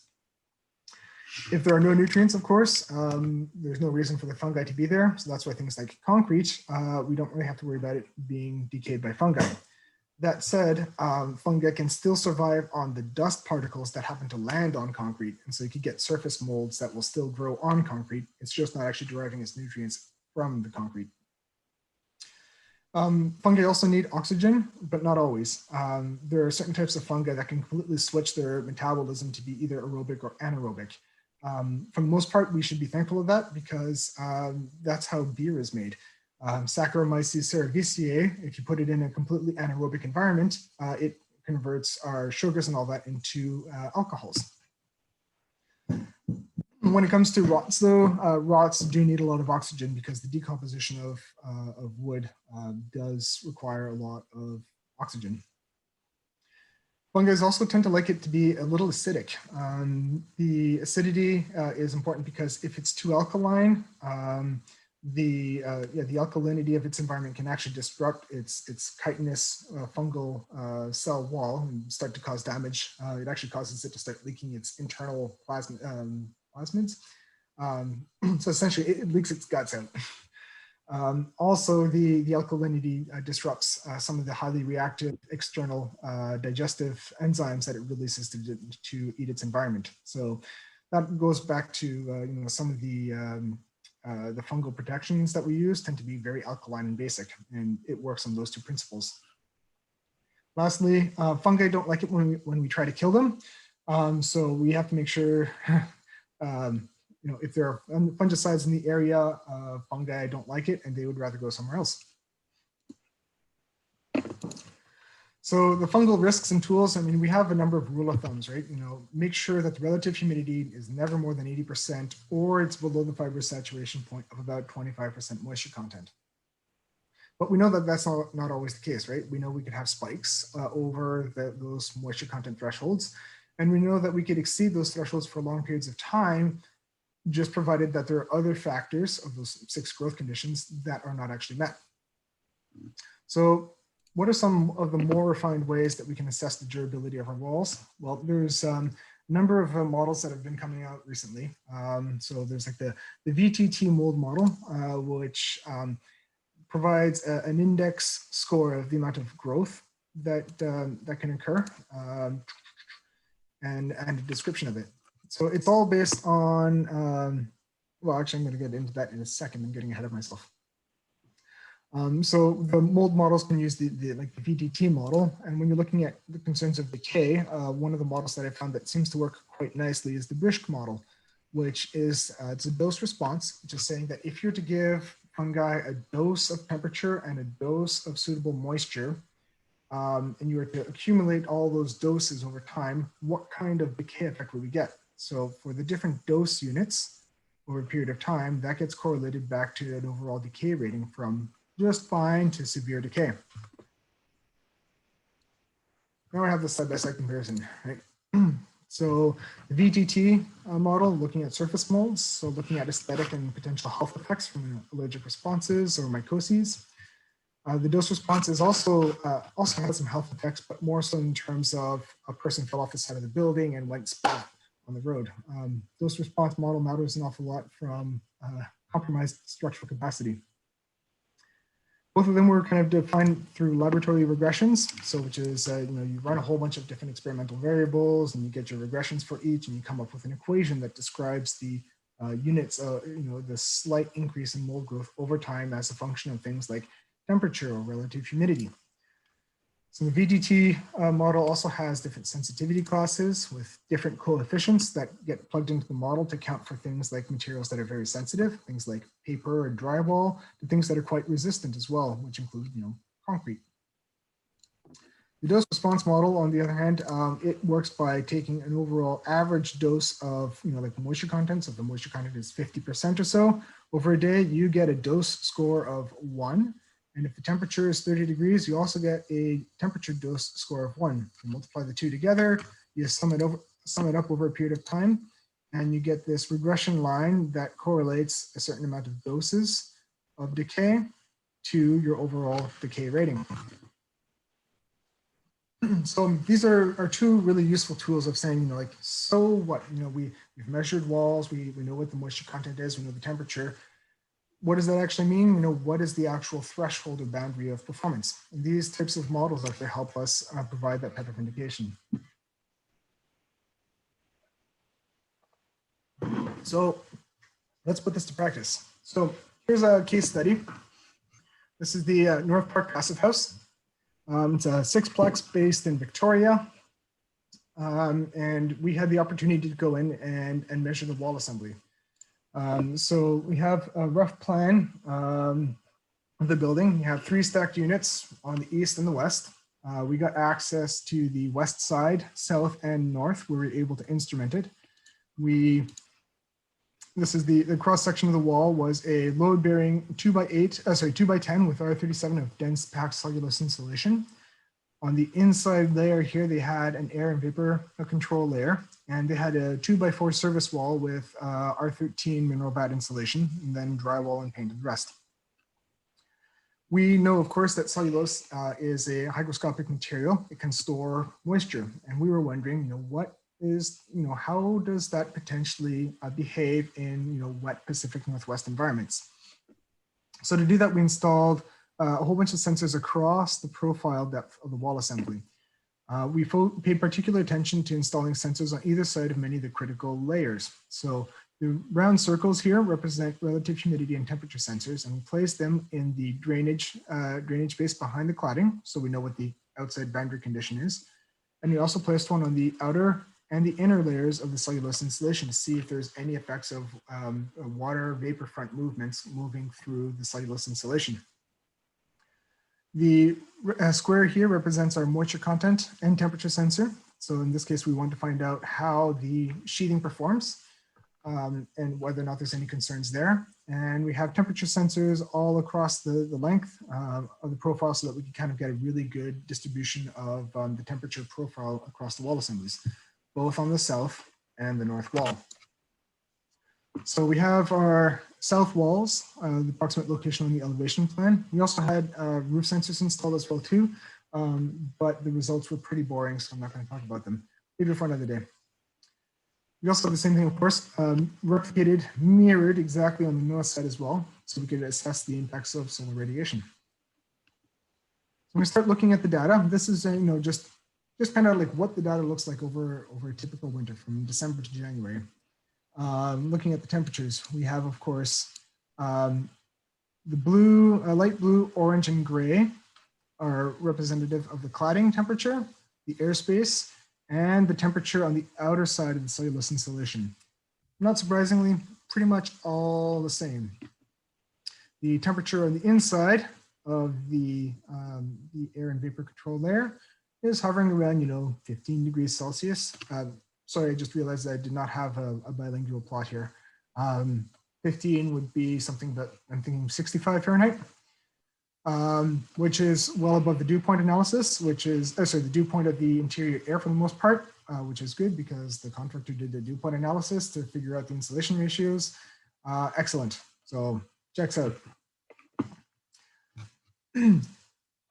If there are no nutrients, of course, there's no reason for the fungi to be there. So that's why things like concrete, we don't really have to worry about it being decayed by fungi. That said, fungi can still survive on the dust particles that happen to land on concrete. And so you could get surface molds that will still grow on concrete. It's just not actually deriving its nutrients from the concrete. Fungi also need oxygen, but not always. There are certain types of fungi that can completely switch their metabolism to be either aerobic or anaerobic. For the most part, we should be thankful of that because that's how beer is made. Saccharomyces cerevisiae, if you put it in a completely anaerobic environment, it converts our sugars and all that into alcohols. When it comes to rots though, rots do need a lot of oxygen because the decomposition of wood does require a lot of oxygen. Fungi also tend to like it to be a little acidic. The acidity is important because if it's too alkaline, the alkalinity of its environment can actually disrupt its chitinous fungal cell wall and start to cause damage. It actually causes it to start leaking its internal plasmids. So essentially, it leaks its guts out. Also, the alkalinity disrupts some of the highly reactive external digestive enzymes that it releases to eat its environment. So that goes back to some of the fungal protections that we use tend to be very alkaline and basic, and it works on those 2 principles. Lastly, fungi don't like it when we try to kill them. So we have to make sure if there are fungicides in the area, fungi don't like it and they would rather go somewhere else. So the fungal risks and tools, I mean, we have a number of rule of thumbs, right? Make sure that the relative humidity is never more than 80% or it's below the fiber saturation point of about 25% moisture content. But we know that that's not always the case, right? We know we could have spikes over those moisture content thresholds. And we know that we could exceed those thresholds for long periods of time, just provided that there are other factors of those 6 growth conditions that are not actually met. So what are some of the more refined ways that we can assess the durability of our walls? Well, there's a number of models that have been coming out recently. So there's like the VTT Mould Model, which provides an index score of the amount of growth that can occur and a description of it. So it's all based on, well, actually, I'm going to get into that in a second. I'm getting ahead of myself. So the mold models can use the VTT model. And when you're looking at the concerns of decay, one of the models that I found that seems to work quite nicely is the Brisk model, which is it's a dose response, which is saying that if you're to give fungi a dose of temperature and a dose of suitable moisture, and you were to accumulate all those doses over time, what kind of decay effect would we get? So for the different dose units over a period of time, that gets correlated back to an overall decay rating from just fine to severe decay. Now I have the side-by-side comparison, right? So the VTT model, looking at surface molds, so looking at aesthetic and potential health effects from allergic responses or mycoses. The dose response is also has some health effects, but more so in terms of a person fell off the side of the building and went splat on the road. Dose response model matters an awful lot from compromised structural capacity. Both of them were kind of defined through laboratory regressions. So which is, you run a whole bunch of different experimental variables and you get your regressions for each and you come up with an equation that describes the units, the slight increase in mold growth over time as a function of things like temperature or relative humidity. So the VTT model also has different sensitivity classes with different coefficients that get plugged into the model to account for things like materials that are very sensitive, things like paper or drywall, and things that are quite resistant as well, which include, concrete. The dose response model, on the other hand, it works by taking an overall average dose of, like the moisture content. So if the moisture content is 50% or so over a day, you get a dose score of 1. And if the temperature is 30 degrees, you also get a temperature dose score of 1. You multiply the two together, you sum it up over a period of time, and you get this regression line that correlates a certain amount of doses of decay to your overall decay rating. So these are two really useful tools of saying, so what? We've measured walls, we know what the moisture content is, we know the temperature. What does that actually mean? What is the actual threshold or boundary of performance? And these types of models actually help us provide that type of indication. So let's put this to practice. So here's a case study. This is the North Park Passive House. It's a six-plex based in Victoria. And we had the opportunity to go in and measure the wall assembly. So we have a rough plan of the building. You have 3 stacked units on the east and the west. We got access to the west side, south and north, where we were able to instrument it. This is the cross section of the wall was a load bearing 2x10 with R37 of dense packed cellulose insulation. On the inside layer here, they had an air and vapor control layer, and they had a 2x4 service wall with R13 mineral bat insulation, and then drywall and painted rest. We know, of course, that cellulose is a hygroscopic material. It can store moisture, and we were wondering, how does that potentially behave in, wet Pacific Northwest environments? So to do that, we installed a whole bunch of sensors across the profile depth of the wall assembly. We paid particular attention to installing sensors on either side of many of the critical layers. So the round circles here represent relative humidity and temperature sensors, and we placed them in the drainage space behind the cladding, so we know what the outside boundary condition is. And we also placed one on the outer and the inner layers of the cellulose insulation to see if there's any effects of water vapor front movements moving through the cellulose insulation. The square here represents our moisture content and temperature sensor. So in this case, we want to find out how the sheathing performs and whether or not there's any concerns there. And we have temperature sensors all across the length of the profile so that we can kind of get a really good distribution of the temperature profile across the wall assemblies, both on the south and the north wall. So we have our south walls, the approximate location on the elevation plan. We also had roof sensors installed as well too, but the results were pretty boring, so I'm not going to talk about them. Maybe for another day. We also have the same thing, of course, replicated, mirrored exactly on the north side as well, so we could assess the impacts of solar radiation. So when we start looking at the data, this is just kind of like what the data looks like over a typical winter from December to January. Looking at the temperatures, we have, of course, the blue, light blue, orange, and gray are representative of the cladding temperature, the airspace, and the temperature on the outer side of the cellulose insulation. Not surprisingly, pretty much all the same. The temperature on the inside of the air and vapor control layer is hovering around, 15 degrees Celsius. sorry, I just realized I did not have a bilingual plot here. 15 would be something that I'm thinking 65 Fahrenheit, which is well above the dew point analysis, which is, sorry, the dew point of the interior air for the most part, which is good because the contractor did the dew point analysis to figure out the insulation ratios. Excellent. So checks out.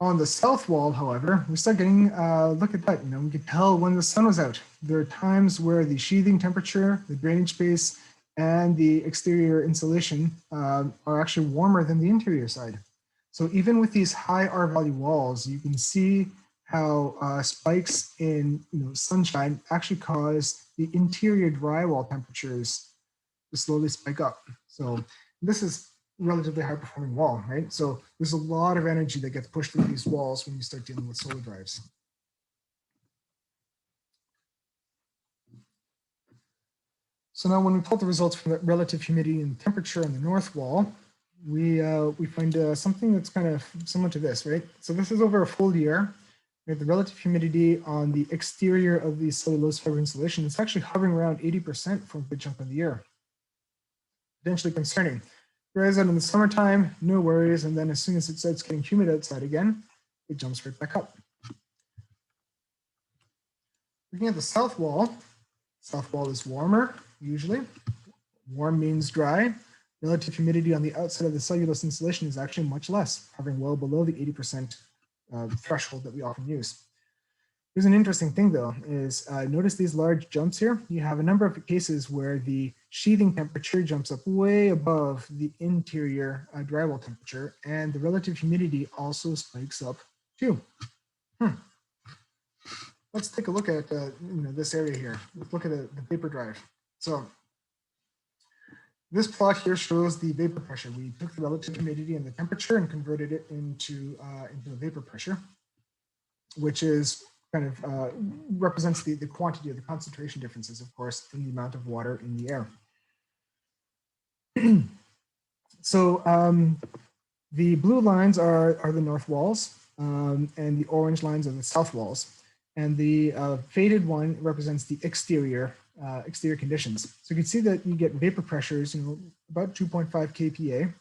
On the south wall, however, we start getting, look at that, we could tell when the sun was out. There are times where the sheathing temperature, the drainage space, and the exterior insulation are actually warmer than the interior side. So even with these high R value walls, you can see how spikes in sunshine actually cause the interior drywall temperatures to slowly spike up. So this is relatively high performing wall, right? So there's a lot of energy that gets pushed through these walls when you start dealing with solar drives. So now when we pull the results from the relative humidity and temperature on the north wall, we find something that's kind of similar to this, right? So this is over a full year. We have the relative humidity on the exterior of the cellulose fiber insulation. It's actually hovering around 80% for a good chunk of the year. Potentially concerning. Whereas out in the summertime, no worries. And then as soon as it starts getting humid outside again, it jumps right back up. Looking at the south wall is warmer, usually. Warm means dry. Relative humidity on the outside of the cellulose insulation is actually much less, hovering well below the 80% threshold that we often use. Here's an interesting thing though, is notice these large jumps here. You have a number of cases where the sheathing temperature jumps up way above the interior drywall temperature, and the relative humidity also spikes up too. Let's take a look at this area here. Let's look at the Vapour Drive. So this plot here shows the vapor pressure. We took the relative humidity and the temperature and converted it into the vapor pressure, which is kind of represents the quantity of the concentration differences, of course, in the amount of water in the air. So the blue lines are the north walls, and the orange lines are the south walls. And the faded one represents the exterior conditions. So you can see that you get vapor pressures, about 2.5 kPa,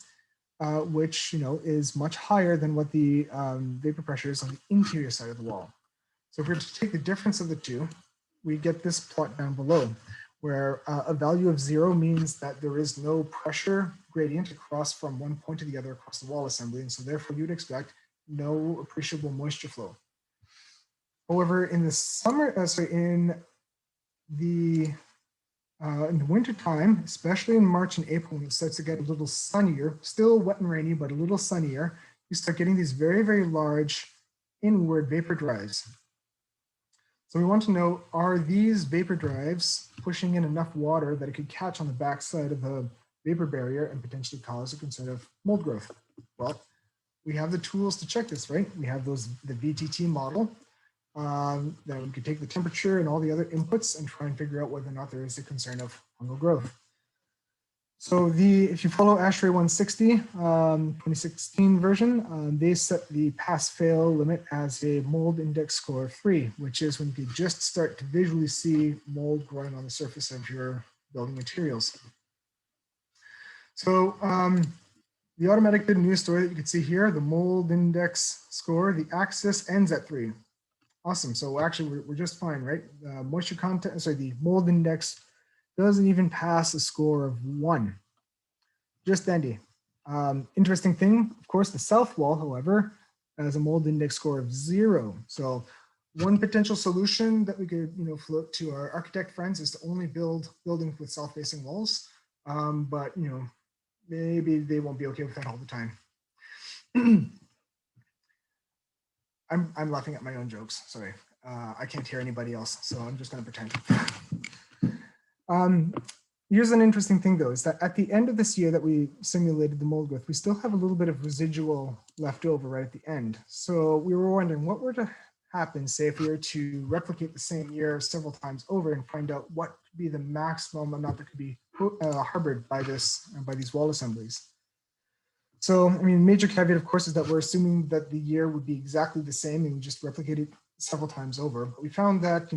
which is much higher than what the vapor pressure is on the interior side of the wall. So if we were to take the difference of the two, we get this plot down below, where a value of 0 means that there is no pressure gradient across from one point to the other across the wall assembly, and so therefore you'd expect no appreciable moisture flow. However, in the summer, in the winter time, especially in March and April, when it starts to get a little sunnier, still wet and rainy, but a little sunnier, you start getting these very, very large inward vapor drives. So we want to know, are these vapor drives pushing in enough water that it could catch on the backside of the vapor barrier and potentially cause a concern of mold growth? Well, we have the tools to check this, right? We have the VTT model that we could take the temperature and all the other inputs and try and figure out whether or not there is a concern of fungal growth. So if you follow ASHRAE 160, 2016 version, they set the pass-fail limit as a mold index score of 3, which is when you could just start to visually see mold growing on the surface of your building materials. So the automatic good news story that you can see here, the mold index score, the axis ends at 3. Awesome. So actually, we're just fine, right? Moisture content, sorry, the mold index doesn't even pass a score of 1. Just dandy. Interesting thing, of course, the south wall, however, has a mold index score of 0. So one potential solution that we could, float to our architect friends is to only build buildings with south-facing walls. But maybe they won't be okay with that all the time. I'm laughing at my own jokes. Sorry, I can't hear anybody else, so I'm just going to pretend. Here's an interesting thing, though, is that at the end of this year that we simulated the mold growth, we still have a little bit of residual left over right at the end. So we were wondering what were to happen, say, if we were to replicate the same year several times over and find out what could be the maximum amount that could be harbored by these wall assemblies. So, I mean, major caveat, of course, is that we're assuming that the year would be exactly the same and we just replicate it several times over. But we found that,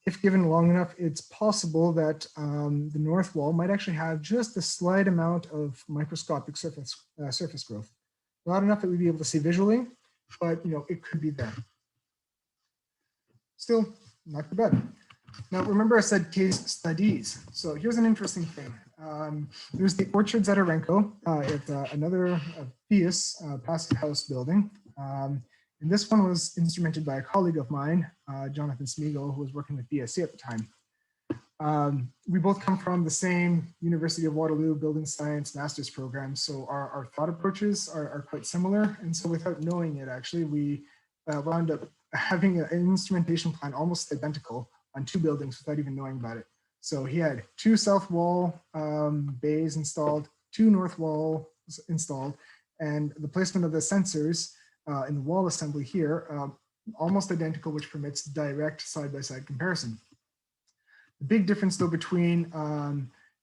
if given long enough, it's possible that the north wall might actually have just a slight amount of microscopic surface growth. Not enough that we'd be able to see visually, but it could be there. Still, not too bad. Now, remember I said case studies. So here's an interesting thing. There's the orchards at Orenco at another Theus passive house building. And this one was instrumented by a colleague of mine, Jonathan Smeagol, who was working with BSc at the time. We both come from the same University of Waterloo building science master's program, so our thought approaches are quite similar. And so without knowing it, actually, we wound up having an instrumentation plan almost identical on two buildings without even knowing about it. So he had two south wall bays installed, two north walls installed, and the placement of the sensors in the wall assembly here, almost identical, which permits direct side-by-side comparison. The big difference, though, between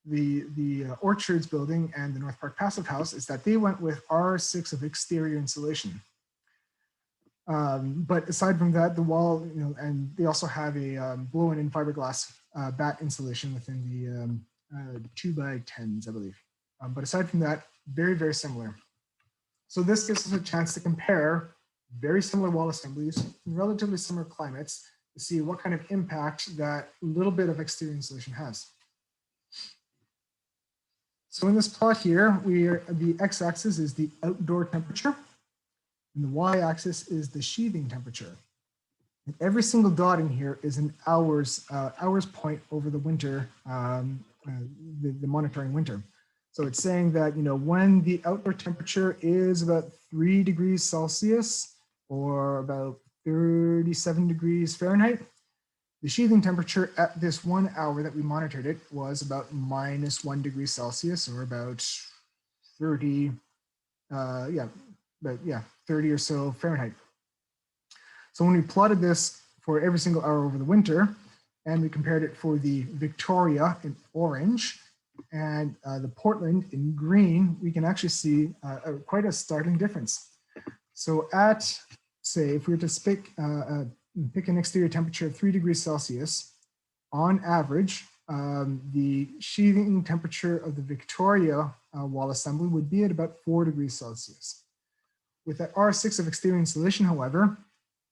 the Orchards building and the North Park Passive House is that they went with R6 of exterior insulation. But aside from that, the wall, and they also have a blow-in fiberglass bat insulation within the 2x10s, I believe. But aside from that, very, very similar. So this gives us a chance to compare very similar wall assemblies in relatively similar climates to see what kind of impact that little bit of exterior insulation has. So in this plot here, the x-axis is the outdoor temperature, and the y-axis is the sheathing temperature. And every single dot in here is an hours point over the winter, the monitoring winter. So it's saying that, when the outdoor temperature is about 3 degrees Celsius or about 37 degrees Fahrenheit, the sheathing temperature at this 1 hour that we monitored it was about -1 degree Celsius or about 30, 30 or so Fahrenheit. So when we plotted this for every single hour over the winter, and we compared it for the Victoria in orange, and the Portland in green, we can actually see quite a startling difference. So at, say, if we were to pick an exterior temperature of 3 degrees Celsius, on average, the sheathing temperature of the Victoria wall assembly would be at about 4 degrees Celsius. With that R6 of exterior insulation, however,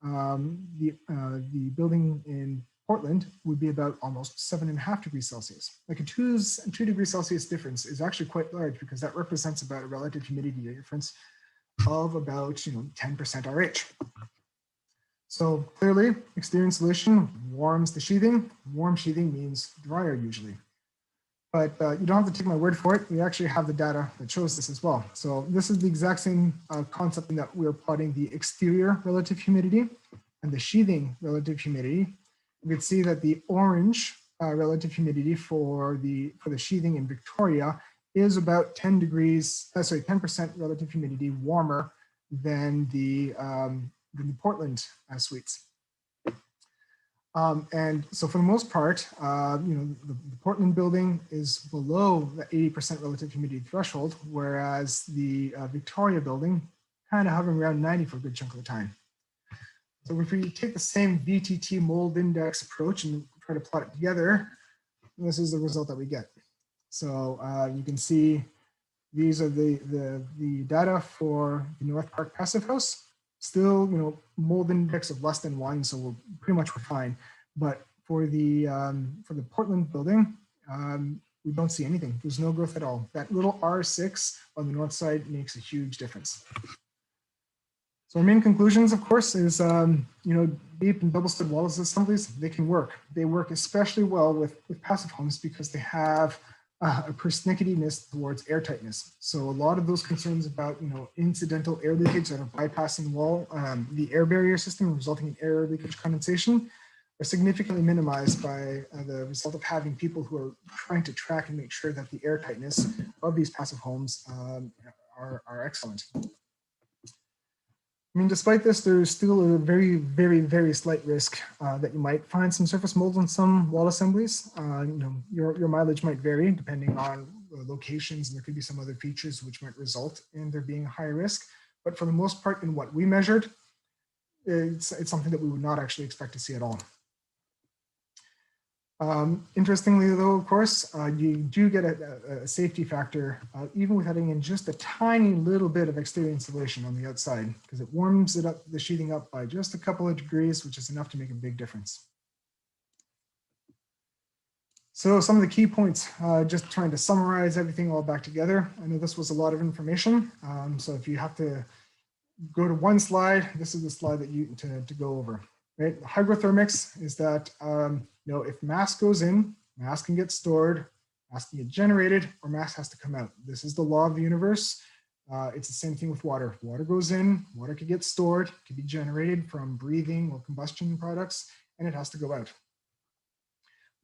the building in Portland would be about almost 7.5 degrees Celsius. Like a 2 degrees Celsius difference is actually quite large because that represents about a relative humidity difference of about 10% RH. So clearly, exterior insulation warms the sheathing. Warm sheathing means drier usually. But you don't have to take my word for it. We actually have the data that shows this as well. So this is the exact same concept in that we're plotting the exterior relative humidity and the sheathing relative humidity. We can see that the orange relative humidity for the sheathing in Victoria is about 10% relative humidity warmer than the Portland suites. And so for the most part, the Portland building is below the 80% relative humidity threshold, whereas the Victoria building kind of hovering around 90 for a good chunk of the time. So if we take the same VTT mold index approach and try to plot it together, this is the result that we get. So you can see these are the data for the North Park Passive House. Still, mold index of less than 1, so we're pretty much fine. But for the Portland building, we don't see anything. There's no growth at all. That little R6 on the north side makes a huge difference. So our main conclusions, of course, is deep and double stud wall assemblies, they can work. They work especially well with passive homes because they have a pernicketiness towards air tightness. So a lot of those concerns about incidental air leakage that are bypassing the air barrier system, resulting in air leakage condensation, are significantly minimized by the result of having people who are trying to track and make sure that the air tightness of these passive homes are excellent. I mean, despite this, there's still a very, very, very slight risk that you might find some surface mold on some wall assemblies. Your mileage might vary depending on locations, and there could be some other features which might result in there being a higher risk. But for the most part, in what we measured, it's something that we would not actually expect to see at all. Interestingly, though, of course, you do get a safety factor, even with having in just a tiny little bit of exterior insulation on the outside, because it warms it up, the sheathing up by just a couple of degrees, which is enough to make a big difference. So some of the key points, just trying to summarize everything all back together. I know this was a lot of information, so if you have to go to one slide, this is the slide that you to go over. Right? Hygrothermics is that if mass goes in, mass can get stored, mass can get generated, or mass has to come out. This is the law of the universe. It's the same thing with water. Water goes in, water can get stored, can be generated from breathing or combustion products, and it has to go out.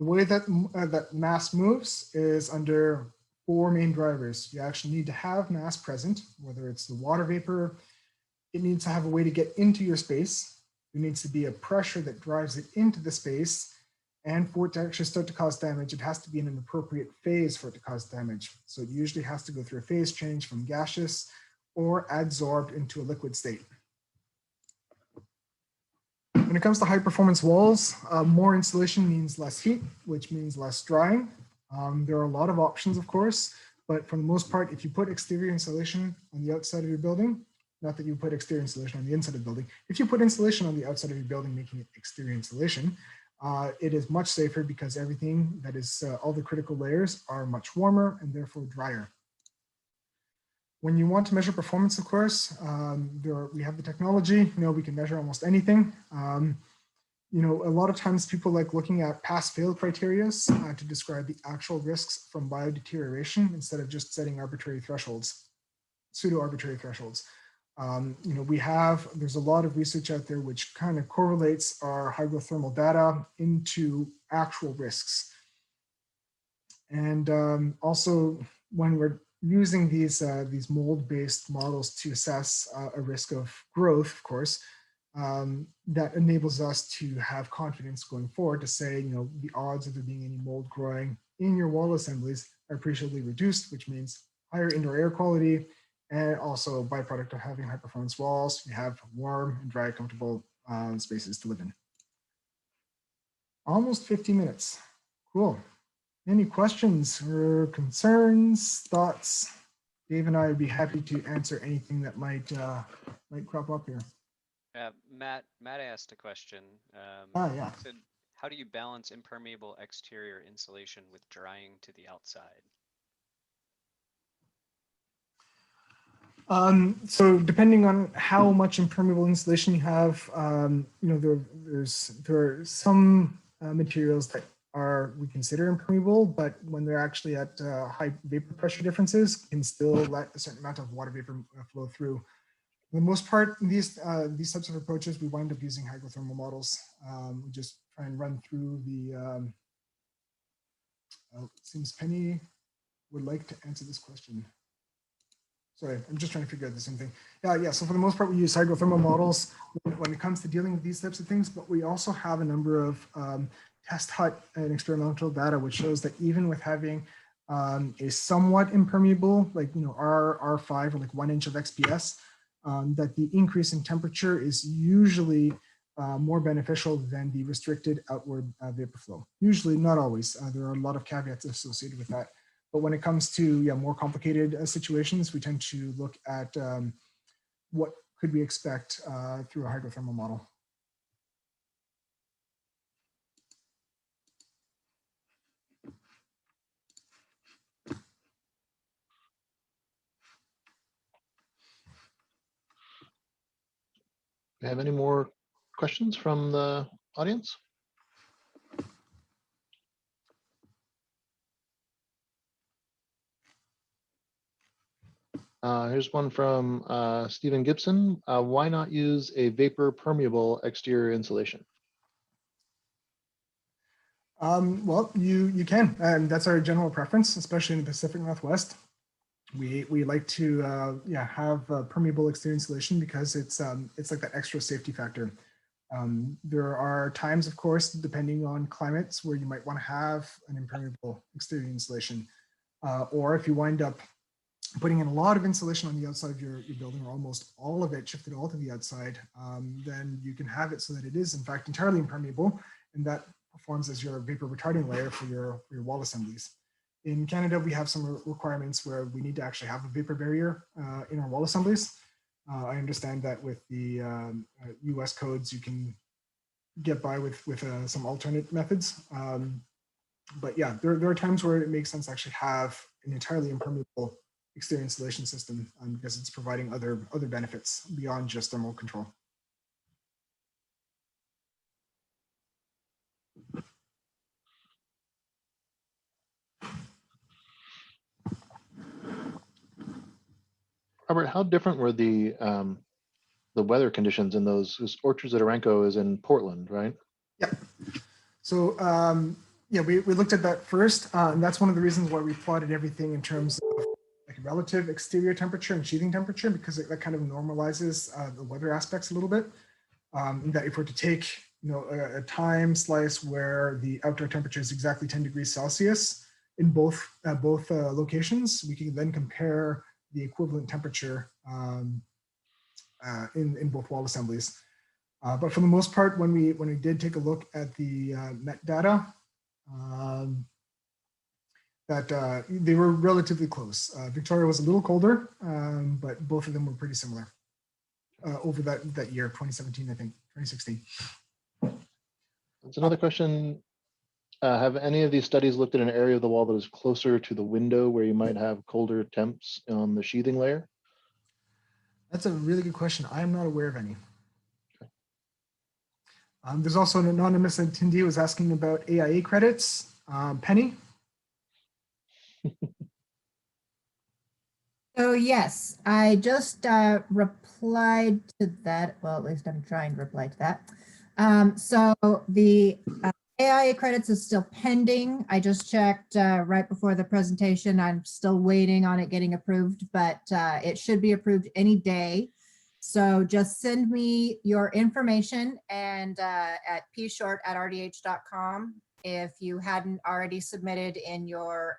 The way that that mass moves is under 4 main drivers. You actually need to have mass present, whether it's the water vapor, it needs to have a way to get into your space. There needs to be a pressure that drives it into the space. And for it to actually start to cause damage, it has to be in an appropriate phase for it to cause damage. So it usually has to go through a phase change from gaseous or adsorbed into a liquid state. When it comes to high performance walls, more insulation means less heat, which means less drying. There are a lot of options, of course, but for the most part, if you put exterior insulation on the outside of your building, not that you put exterior insulation on the inside of the building. If you put insulation on the outside of your building, making it exterior insulation, it is much safer because everything that is, all the critical layers are much warmer and therefore drier. When you want to measure performance, of course, we have the technology, we can measure almost anything. A lot of times people like looking at pass-fail criteria to describe the actual risks from biodeterioration instead of just setting arbitrary thresholds, pseudo-arbitrary thresholds. There's a lot of research out there which kind of correlates our hygrothermal data into actual risks. And also when we're using these mold-based models to assess a risk of growth, of course, that enables us to have confidence going forward to say, the odds of there being any mold growing in your wall assemblies are appreciably reduced, which means higher indoor air quality, and also a byproduct of having high performance walls, you have warm and dry, comfortable spaces to live in. Almost 50 minutes. Cool. Any questions or concerns, thoughts? Dave and I would be happy to answer anything that might crop up here. Matt asked a question. Yeah. Said, how do you balance impermeable exterior insulation with drying to the outside? So depending on how much impermeable insulation you have, there are some materials that we consider impermeable, but when they're actually at high vapor pressure differences, can still let a certain amount of water vapor flow through. For the most part, these types of approaches, we wind up using hygrothermal models. We just try and run through the. It seems Penny would like to answer this question. Sorry, I'm just trying to figure out the same thing. Yeah, so for the most part, we use hygrothermal models when it comes to dealing with these types of things, but we also have a number of test hut and experimental data, which shows that even with having a somewhat impermeable, like, R5 or like 1 inch of XPS, that the increase in temperature is usually more beneficial than the restricted outward vapor flow. Usually, not always. There are a lot of caveats associated with that. But when it comes to more complicated situations, we tend to look at what could we expect through a hygrothermal model. Do you have any more questions from the audience? Here's one from Stephen Gibson. Why not use a vapor permeable exterior insulation? Well, you can, and that's our general preference, especially in the Pacific Northwest. We like to have permeable exterior insulation because it's like that extra safety factor. There are times, of course, depending on climates, where you might want to have an impermeable exterior insulation, or if you wind up putting in a lot of insulation on the outside of your building, or almost all of it, shifted all to the outside, then you can have it so that it is in fact entirely impermeable, and that performs as your vapor retarding layer for your wall assemblies. In Canada, we have some requirements where we need to actually have a vapor barrier in our wall assemblies. I understand that with the US codes, you can get by with some alternate methods. But yeah, there are times where it makes sense to actually have an entirely impermeable exterior insulation system because it's providing other benefits beyond just thermal control. Robert, how different were the weather conditions in those orchards at Orenco is in Portland, right? Yeah. So yeah, we looked at that first, and that's one of the reasons why we plotted everything in terms of like relative exterior temperature and sheathing temperature, because that kind of normalizes the weather aspects a little bit. That if we're to take a time slice where the outdoor temperature is exactly 10 degrees Celsius in both locations, we can then compare the equivalent temperature in both wall assemblies. But for the most part, when we did take a look at the Met data, that they were relatively close. Victoria was a little colder, but both of them were pretty similar over that year, 2017, I think, 2016. That's another question. Have any of these studies looked at an area of the wall that is closer to the window where you might have colder temps on the sheathing layer? That's a really good question. I am not aware of any. There's also an anonymous attendee who was asking about AIA credits. Penny? So yes, I just replied to that. Well, at least I'm trying to reply to that. So the AIA credits is still pending. I just checked right before the presentation. I'm still waiting on it getting approved, but it should be approved any day. So just send me your information and at pshort@rdh.com if you hadn't already submitted in your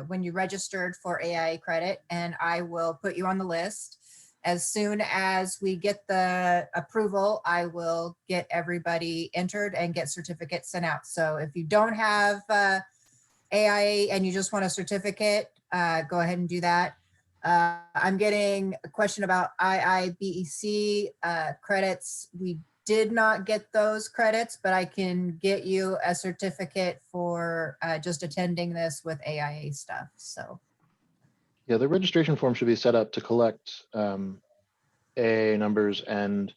when you registered for AIA credit, and I will put you on the list. As soon as we get the approval, I will get everybody entered and get certificates sent out. So if you don't have AIA and you just want a certificate, go ahead and do that. I'm getting a question about IIBEC credits. We did not get those credits, but I can get you a certificate for just attending this with AIA stuff. So Yeah, the registration form should be set up to collect AAA numbers and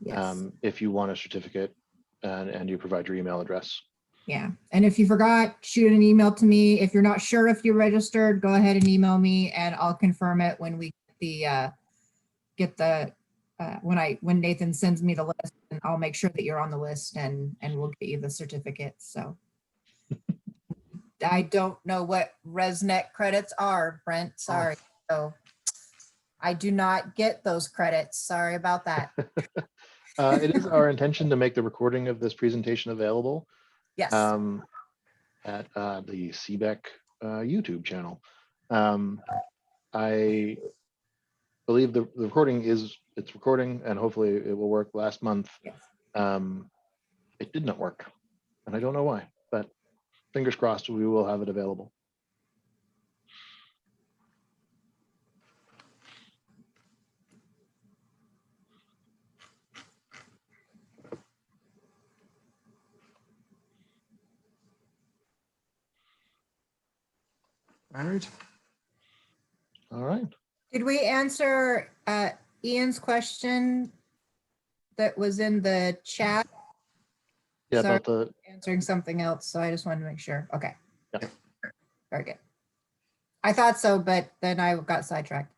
yes. if you want a certificate and you provide your email address. Yeah, and if you forgot, shoot an email to me. If you're not sure if you registered, go ahead and email me and I'll confirm it when we when Nathan sends me the list, and I'll make sure that you're on the list and we'll get you the certificate. So I don't know what ResNet credits are, Brent, sorry. So I do not get those credits. Sorry about that. It is our intention to make the recording of this presentation available Yes. at the CBEC YouTube channel. I believe the recording it's recording and hopefully it will work. Last month, Yes. it did not work and I don't know why, but fingers crossed we will have it available. All right. All right. Did we answer Ian's question that was in the chat? Yeah, Sorry, about the answering something else, so I just wanted to make sure. Okay. Yeah. Very good. I thought so, but then I got sidetracked.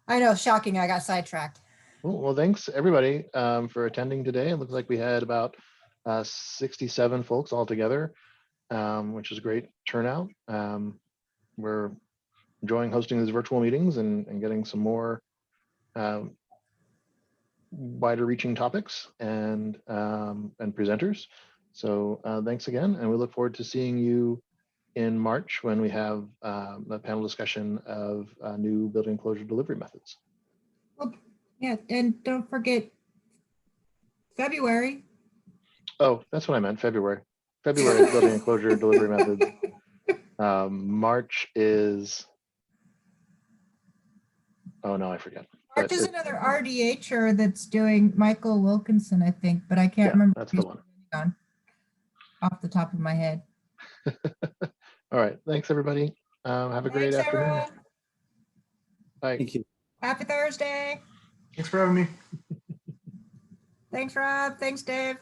I know, shocking, I got sidetracked. Well, thanks everybody for attending today. It looks like we had about 67 folks altogether, which is a great turnout. We're enjoying hosting these virtual meetings and getting some more wider reaching topics and presenters. So thanks again, and we look forward to seeing you in March when we have a panel discussion of new building enclosure delivery methods. Well, yeah, and don't forget February. Oh, that's what I meant, February. February is building enclosure delivery methods. March is, oh no, I forget. March is another RDHer that's doing Michael Wilkinson, I think, but I can't remember. That's the one. On off the top of my head. All right, thanks everybody. Have a great Thanks, afternoon. everyone. Bye. Thank you. Happy Thursday. Thanks for having me. Thanks, Rob. Thanks, Dave.